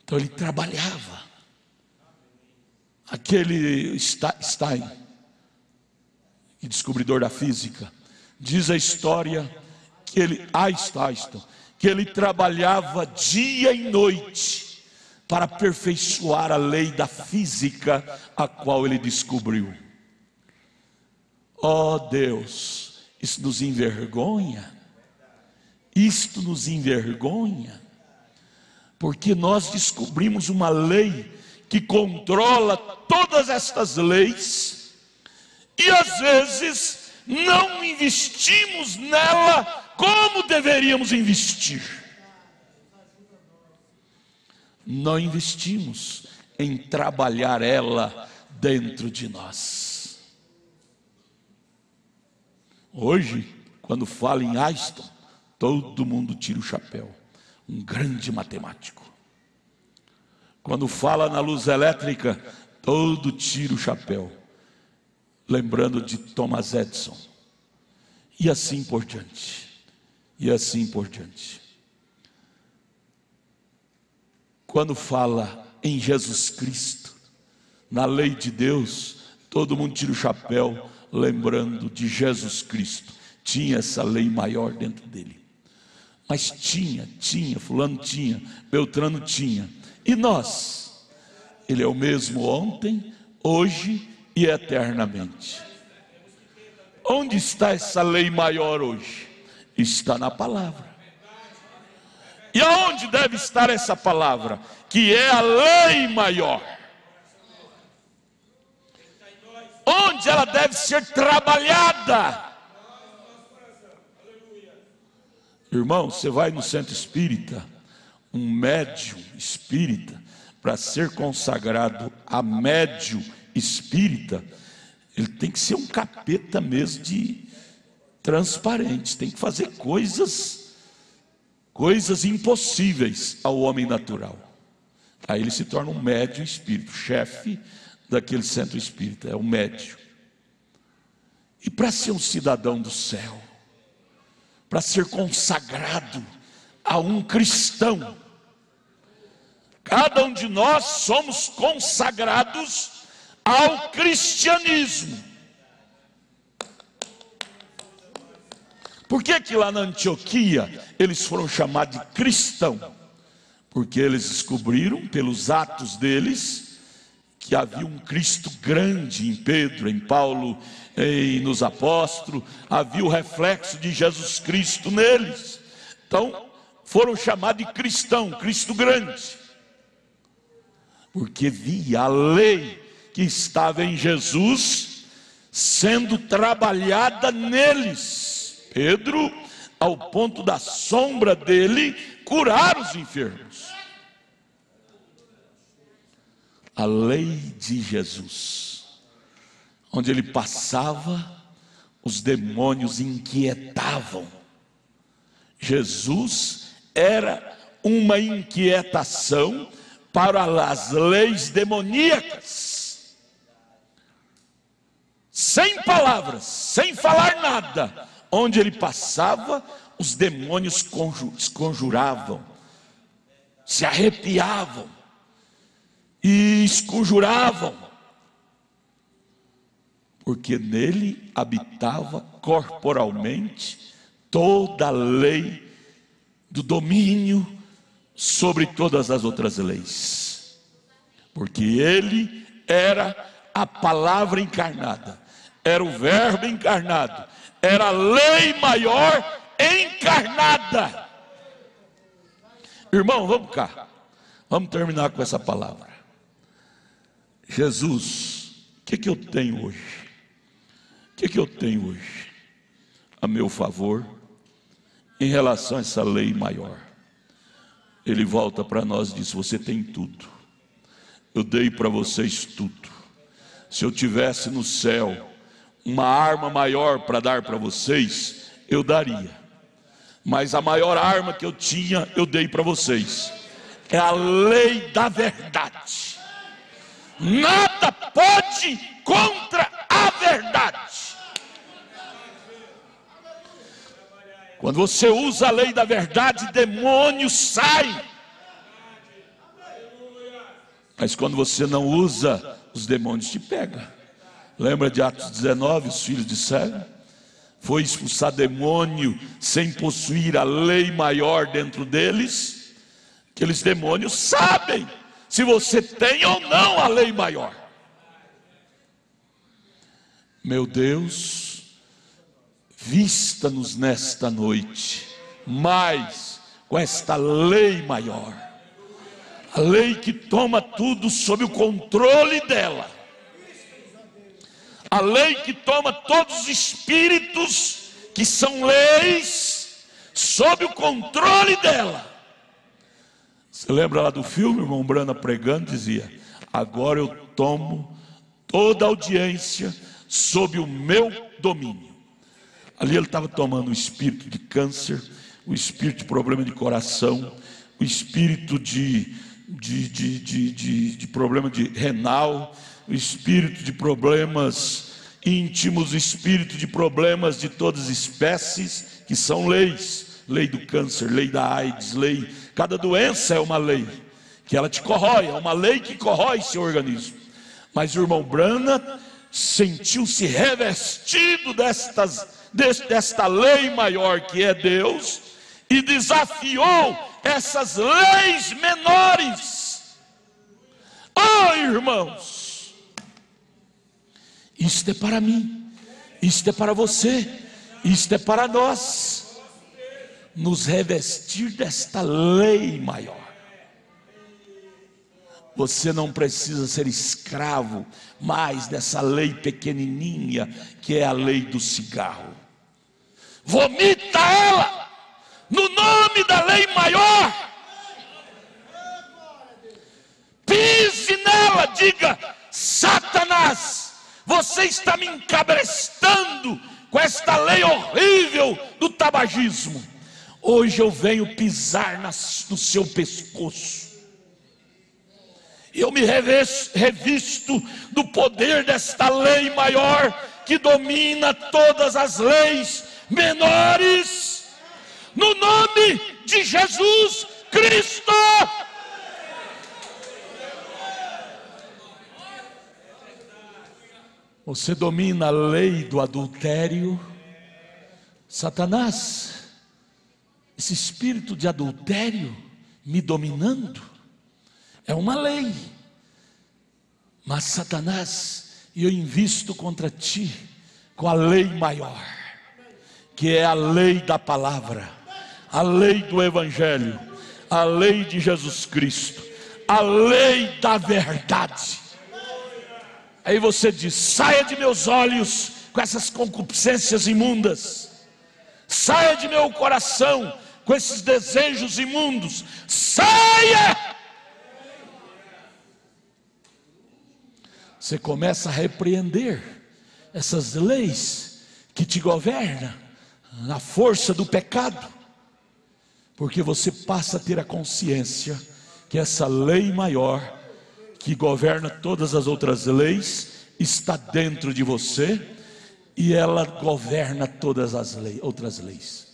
Então ele trabalhava. Aquele Stein, descobridor da física, diz a história que ele trabalhava dia e noite para aperfeiçoar a lei da física a qual ele descobriu. Oh Deus, isso nos envergonha. Isto nos envergonha, porque nós descobrimos uma lei que controla todas estas leis, e às vezes não investimos nela como deveríamos investir. Não investimos em trabalhar ela dentro de nós. Hoje, quando fala em Einstein, todo mundo tira o chapéu. Um grande matemático. Quando fala na luz elétrica, todo tira o chapéu. Lembrando de Thomas Edison. E assim por diante. E assim por diante. Quando fala em Jesus Cristo, na lei de Deus, todo mundo tira o chapéu, lembrando de Jesus Cristo. Tinha essa lei maior dentro dele. Mas tinha, fulano tinha, Beltrano tinha. E nós? Ele é o mesmo ontem, hoje e eternamente. Onde está essa lei maior hoje? Está na palavra. E aonde deve estar essa palavra? Que é a lei maior. Onde ela deve ser trabalhada? Irmão, você vai no centro espírita, um médium espírita, para ser consagrado a médium espírita, ele tem que ser um capeta mesmo de transparente, tem que fazer coisas impossíveis ao homem natural. Aí ele se torna um médium espírita, chefe daquele centro espírita, é um médium. E para ser um cidadão do céu, para ser consagrado a um cristão, cada um de nós somos consagrados ao cristianismo. Por que que lá na Antioquia eles foram chamados de cristão? Porque eles descobriram pelos atos deles que havia um Cristo grande em Pedro, em Paulo, nos apóstolos, havia o reflexo de Jesus Cristo neles. Então foram chamados de cristão, Cristo grande, porque via a lei que estava em Jesus sendo trabalhada neles. Pedro, ao ponto da sombra dele, curar os enfermos. A lei de Jesus, onde ele passava, os demônios inquietavam. Jesus era uma inquietação para as leis demoníacas. Sem palavras, sem falar nada, onde ele passava, os demônios conjuravam, se arrepiavam e esconjuravam, porque nele habitava corporalmente toda a lei do domínio sobre todas as outras leis, porque ele era a palavra encarnada, era o verbo encarnado, era a lei maior encarnada. Irmão, vamos cá, vamos terminar com essa palavra. Jesus, o que eu tenho hoje? O que eu tenho hoje a meu favor em relação a essa lei maior? Ele volta para nós e diz: você tem tudo, eu dei para vocês tudo. Se eu tivesse no céu uma arma maior para dar para vocês, eu daria, mas a maior arma que eu tinha, eu dei para vocês. É a lei da verdade. Nada pode contra a verdade. Quando você usa a lei da verdade, demônios saem. Mas quando você não usa, os demônios te pegam. Lembra de Atos 19, os filhos de Sérgio? Foi expulsar demônio sem possuir a lei maior dentro deles. Aqueles demônios sabem se você tem ou não a lei maior. Meu Deus, vista-nos nesta noite mais com esta lei maior, a lei que toma tudo sob o controle dela, a lei que toma todos os espíritos que são leis sob o controle dela. Você lembra lá do filme, o irmão Brana pregando, dizia: agora eu tomo toda a audiência sob o meu domínio. Ali ele estava tomando o espírito de câncer, o espírito de problema de coração, o espírito de problema de renal, o espírito de problemas íntimos, o espírito de problemas de todas as espécies, que são leis. Lei do câncer, lei da AIDS, cada doença é uma lei, que ela te corrói, é uma lei que corrói seu organismo. Mas o irmão Brana sentiu-se revestido desta lei maior que é Deus, e desafiou essas leis menores. Oh, irmãos, isto é para mim, Isto é para você, isto é para nós, nos revestir desta lei maior. Você não precisa ser escravo mais dessa lei pequenininha, que é a lei do cigarro. Vomita ela, no nome da lei maior. Pise nela, diga: Satanás, você está me encabrestando com esta lei horrível do tabagismo. Hoje eu venho pisar no seu pescoço. Eu me revisto do poder desta lei maior, que domina todas as leis menores, no nome de Jesus Cristo. Você domina a lei do adultério. Satanás, esse espírito de adultério me dominando, é uma lei. Mas Satanás, eu invisto contra ti com a lei maior, que é a lei da palavra, a lei do evangelho, a lei de Jesus Cristo, a lei da verdade. Aí você diz: saia de meus olhos com essas concupiscências imundas, saia de meu coração com esses desejos imundos, saia! Você começa a repreender essas leis que te governam na força do pecado, porque você passa a ter a consciência que essa lei maior, que governa todas as outras leis, está dentro de você, e ela governa todas as outras leis.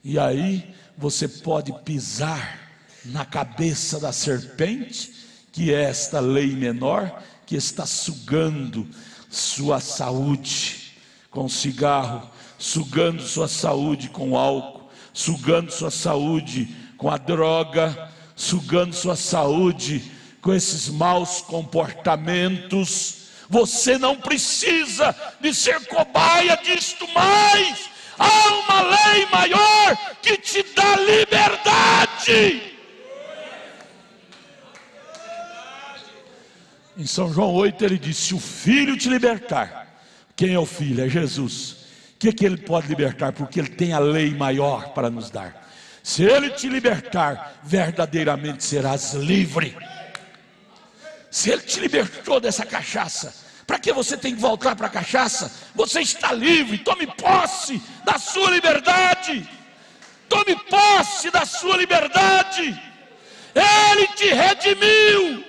E aí você pode pisar na cabeça da serpente, que é esta lei menor, que está sugando sua saúde com cigarro, sugando sua saúde com álcool, sugando sua saúde com a droga, sugando sua saúde com esses maus comportamentos. Você não precisa de ser cobaia disto mais. Há uma lei maior que te dá liberdade. Em São João 8 ele diz: se o Filho te libertar. Quem é o Filho? É Jesus. O que ele pode libertar? Porque ele tem a lei maior para nos dar. Se ele te libertar, verdadeiramente serás livre. Se ele te libertou dessa cachaça, para que você tem que voltar para a cachaça? Você está livre. Tome posse da sua liberdade. Tome posse da sua liberdade. Ele te redimiu.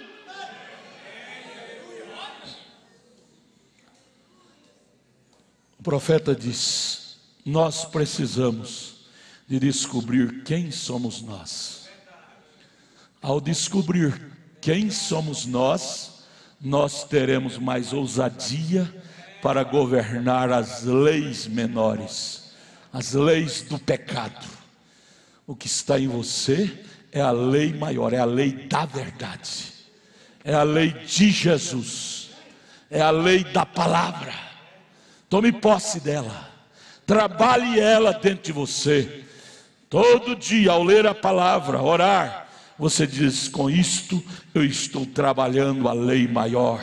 O profeta diz: nós precisamos de descobrir quem somos nós. Ao descobrir quem somos nós, nós teremos mais ousadia para governar as leis menores, as leis do pecado. O que está em você é a lei maior, é a lei da verdade, é a lei de Jesus, é a lei da palavra. Tome posse dela, trabalhe ela dentro de você. Todo dia, ao ler a palavra, orar, você diz: com isto eu estou trabalhando a lei maior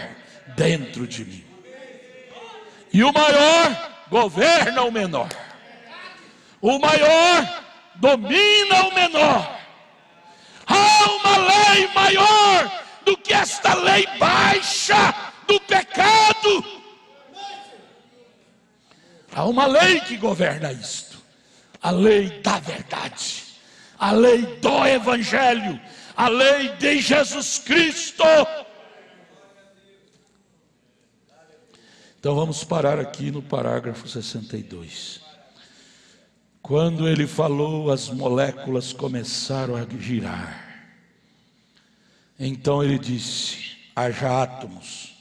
dentro de mim. E o maior governa o menor, o maior domina o menor. Há uma lei maior do que esta lei baixa do pecado. Há uma lei que governa isto, a lei da verdade, a lei do evangelho, a lei de Jesus Cristo. Então vamos parar aqui no parágrafo 62. Quando ele falou, as moléculas começaram a girar. Então ele disse: haja átomos.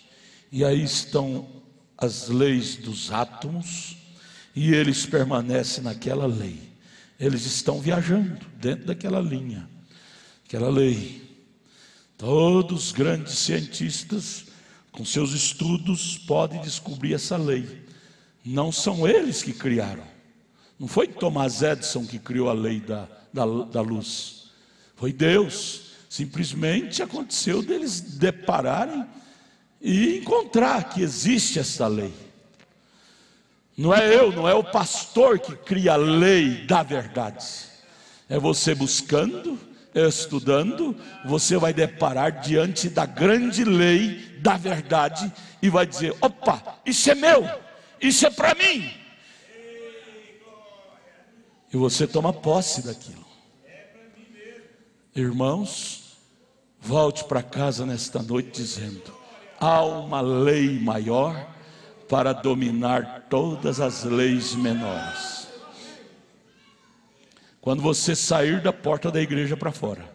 E aí estão as leis dos átomos, e eles permanecem naquela lei. Eles estão viajando dentro daquela linha, aquela lei. Todos os grandes cientistas, com seus estudos, podem descobrir essa lei. Não são eles que criaram. Não foi Thomas Edison que criou a lei da luz. Foi Deus. Simplesmente aconteceu deles depararem e encontrar que existe essa lei. Não é o pastor que cria a lei da verdade. É você buscando, estudando, você vai deparar diante da grande lei da verdade e vai dizer: opa, isso é meu, isso é para mim. E você toma posse daquilo. Irmãos, volte para casa nesta noite dizendo: há uma lei maior para dominar todas as leis menores. Quando você sair da porta da igreja para fora,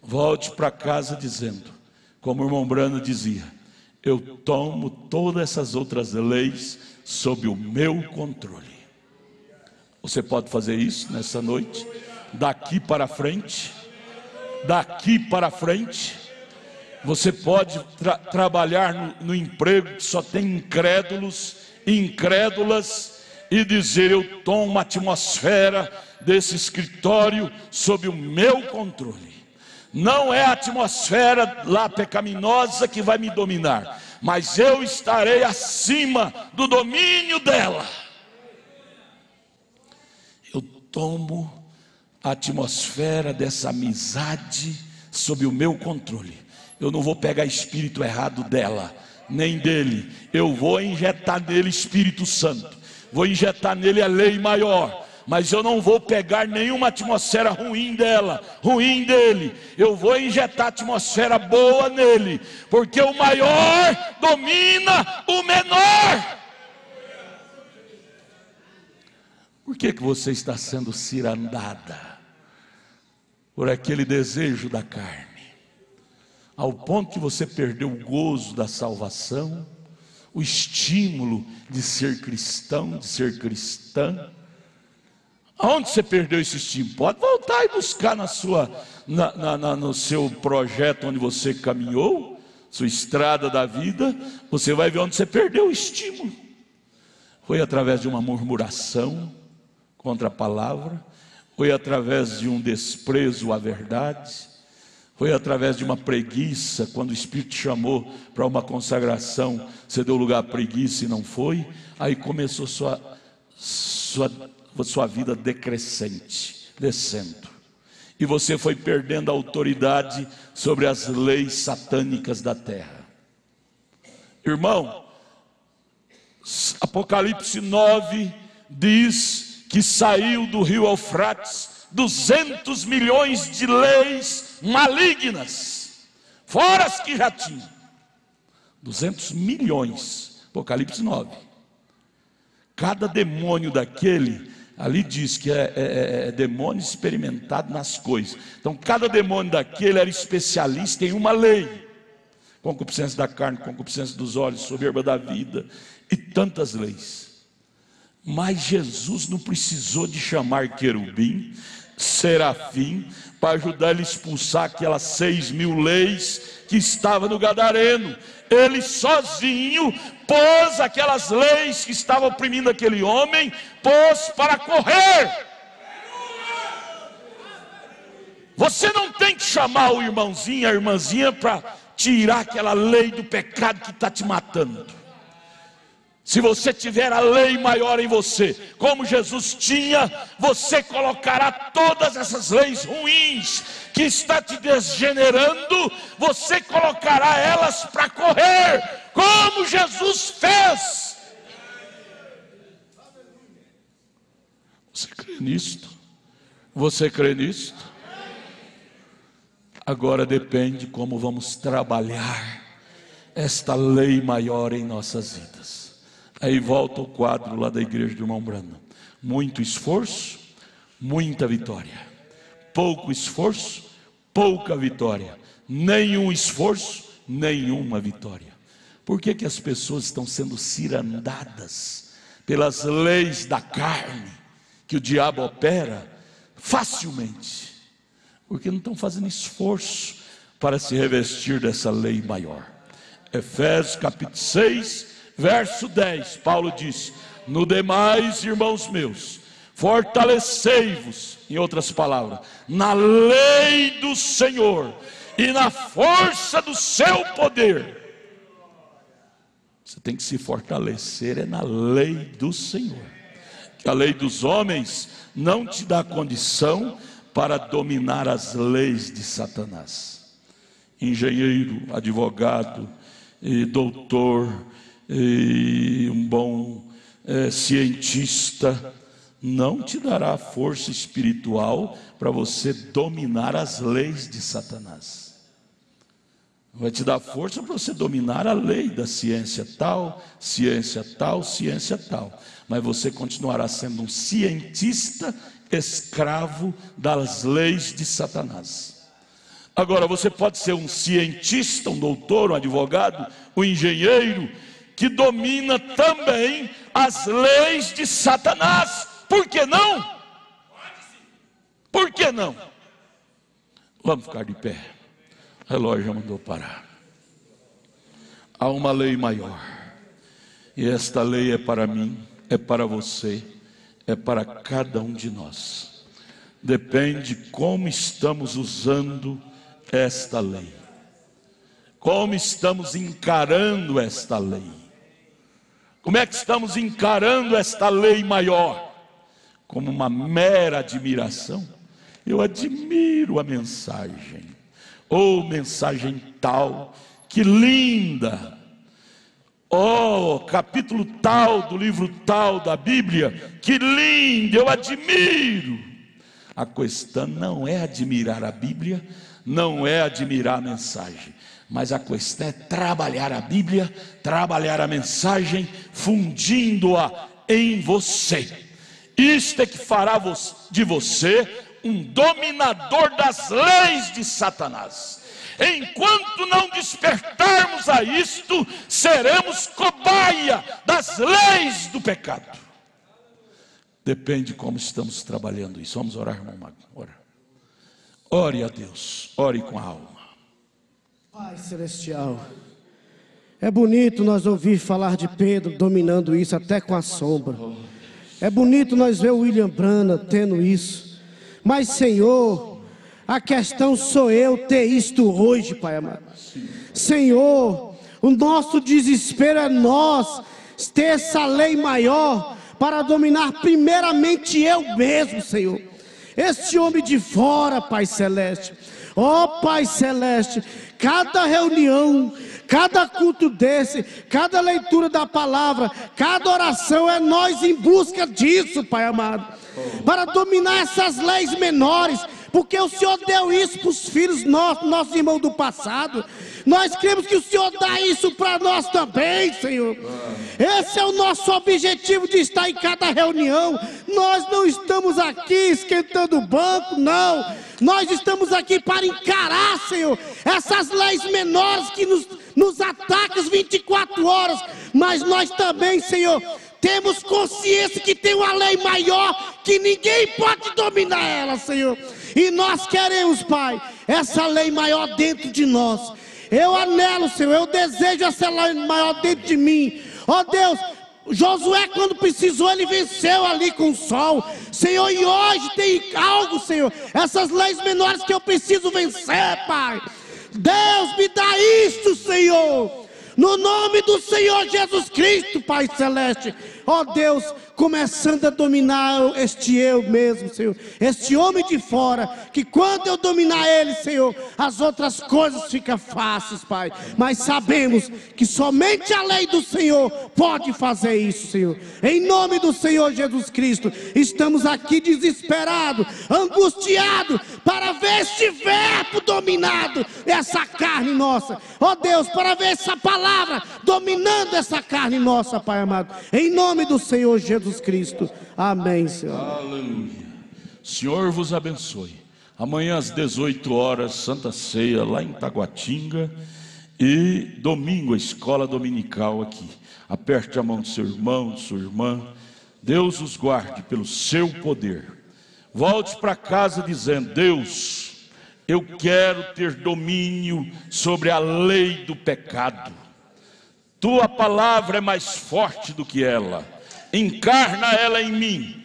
volte para casa dizendo, como o irmão Brando dizia: eu tomo todas essas outras leis sob o meu controle. Você pode fazer isso nessa noite? Daqui para frente, daqui para frente. Você pode trabalhar no emprego que só tem incrédulos e incrédulas e dizer: eu tomo uma atmosfera desse escritório sob o meu controle. Não é a atmosfera lá pecaminosa que vai me dominar, mas eu estarei acima do domínio dela. Eu tomo a atmosfera dessa amizade sob o meu controle. Eu não vou pegar espírito errado dela, nem dele. Eu vou injetar nele Espírito Santo, vou injetar nele a lei maior. Mas eu não vou pegar nenhuma atmosfera ruim dela, ruim dele. Eu vou injetar atmosfera boa nele, porque o maior domina o menor. Por que você está sendo cirandada por aquele desejo da carne, ao ponto que você perdeu o gozo da salvação, o estímulo de ser cristão, de ser cristã? Aonde você perdeu esse estímulo? Pode voltar e buscar no seu projeto onde você caminhou, sua estrada da vida. Você vai ver onde você perdeu o estímulo. Foi através de uma murmuração contra a palavra, foi através de um desprezo à verdade, foi através de uma preguiça. Quando o Espírito te chamou para uma consagração, você deu lugar à preguiça e não foi. Aí começou sua vida decrescente, descendo, e você foi perdendo a autoridade sobre as leis satânicas da terra. Irmão, Apocalipse 9 diz que saiu do rio Eufrates 200 milhões de leis malignas, fora as que já tinham. 200 milhões, Apocalipse 9. Cada demônio daquele, ali diz que é demônio experimentado nas coisas. Então cada demônio daquele era especialista em uma lei: concupiscência da carne, concupiscência dos olhos, soberba da vida, e tantas leis. Mas Jesus não precisou de chamar querubim, serafim, para ajudar ele a expulsar aquelas 6.000 leis que estavam no Gadareno. Ele sozinho pôs aquelas leis que estavam oprimindo aquele homem, pôs para correr. Você não tem que chamar o irmãozinho, a irmãzinha, para tirar aquela lei do pecado que está te matando. Se você tiver a lei maior em você, como Jesus tinha, você colocará todas essas leis ruins que está te degenerando, você colocará elas para correr, como Jesus fez. Você crê nisto? Você crê nisto? Agora depende como vamos trabalhar esta lei maior em nossas vidas. Aí volta o quadro lá da igreja do irmão Brando: muito esforço, muita vitória. Pouco esforço, pouca vitória. Nenhum esforço, nenhuma vitória. Por que as pessoas estão sendo cirandadas pelas leis da carne que o diabo opera facilmente? Porque não estão fazendo esforço para se revestir dessa lei maior. Efésios capítulo 6, verso 10, Paulo diz: No demais, irmãos meus, fortalecei-vos, em outras palavras, na lei do Senhor e na força do seu poder. Você tem que se fortalecer na lei do Senhor. Que a lei dos homens não te dá condição para dominar as leis de Satanás. Engenheiro, advogado, doutor, um bom cientista, não te dará força espiritual para você dominar as leis de Satanás. Vai te dar força para você dominar a lei da ciência tal, ciência tal, ciência tal. Mas você continuará sendo um cientista escravo das leis de Satanás. Agora, você pode ser um cientista, um doutor, um advogado, um engenheiro, que domina também as leis de Satanás. Por que não? Por que não? Vamos ficar de pé. O relógio já mandou parar. Há uma lei maior, e esta lei é para mim, é para você, é para cada um de nós. Depende como estamos usando esta lei, como estamos encarando esta lei. Como é que estamos encarando esta lei maior? Como uma mera admiração? Eu admiro a mensagem. Oh, mensagem tal, que linda! Oh, capítulo tal do livro tal da Bíblia, que lindo, eu admiro. A questão não é admirar a Bíblia, não é admirar a mensagem, mas a questão é trabalhar a Bíblia, trabalhar a mensagem, fundindo-a em você. Isto é que fará de você um dominador das leis de Satanás. Enquanto não despertarmos a isto, seremos cobaia das leis do pecado. Depende de como estamos trabalhando isso. Vamos orar, irmão Magno. Ora. Ore a Deus, ore com a alma. Pai Celestial, é bonito nós ouvir falar de Pedro dominando isso até com a sombra. É bonito nós ver o William Branham tendo isso. Mas, Senhor, a questão sou eu ter isto hoje, Pai amado. Senhor, o nosso desespero é nós ter essa lei maior para dominar primeiramente eu mesmo, Senhor. Este homem de fora, Pai Celeste. Ó Pai Celeste, cada reunião, cada culto desse, cada leitura da palavra, cada oração é nós em busca disso, Pai amado. Para dominar essas leis menores, porque o Senhor deu isso para os filhos nossos irmãos do passado. Nós cremos que o Senhor dá isso para nós também, Senhor. Esse é o nosso objetivo de estar em cada reunião. Nós não estamos aqui esquentando o banco, não. Nós estamos aqui para encarar, Senhor, essas leis menores que nos atacam 24 horas. Mas nós também, Senhor, temos consciência que tem uma lei maior que ninguém pode dominar ela, Senhor. E nós queremos, Pai, essa lei maior dentro de nós. Eu anelo, Senhor, eu desejo essa lei maior dentro de mim. Ó Deus, Josué quando precisou, ele venceu ali com o sol. Senhor, e hoje tem algo, Senhor, essas leis menores que eu preciso vencer, Pai. Deus, me dá isso, Senhor. No nome do Senhor Jesus Cristo, Pai Celeste. Ó Deus, começando a dominar este eu mesmo, Senhor. Este homem de fora, que quando eu dominar ele, Senhor, as outras coisas ficam fáceis, Pai. Mas sabemos que somente a lei do Senhor pode fazer isso, Senhor. Em nome do Senhor Jesus Cristo, estamos aqui desesperados, angustiados, para ver este verbo dominado, essa carne nossa. Ó Deus, para ver essa palavra dominando essa carne nossa, Pai amado. Em nome do Senhor Jesus Cristo. Amém, Senhor. Aleluia. Senhor vos abençoe. Amanhã às 18 horas, Santa Ceia lá em Taguatinga. E domingo, a escola dominical aqui. Aperte a mão do seu irmão, de sua irmã. Deus os guarde pelo seu poder. Volte para casa dizendo: Deus, eu quero ter domínio sobre a lei do pecado. Tua palavra é mais forte do que ela. encarna ela em mim.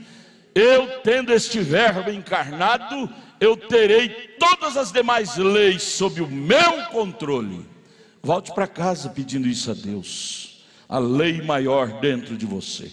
Eu, tendo este verbo encarnado, eu terei todas as demais leis sob o meu controle. Volte para casa pedindo isso a Deus, a lei maior dentro de você.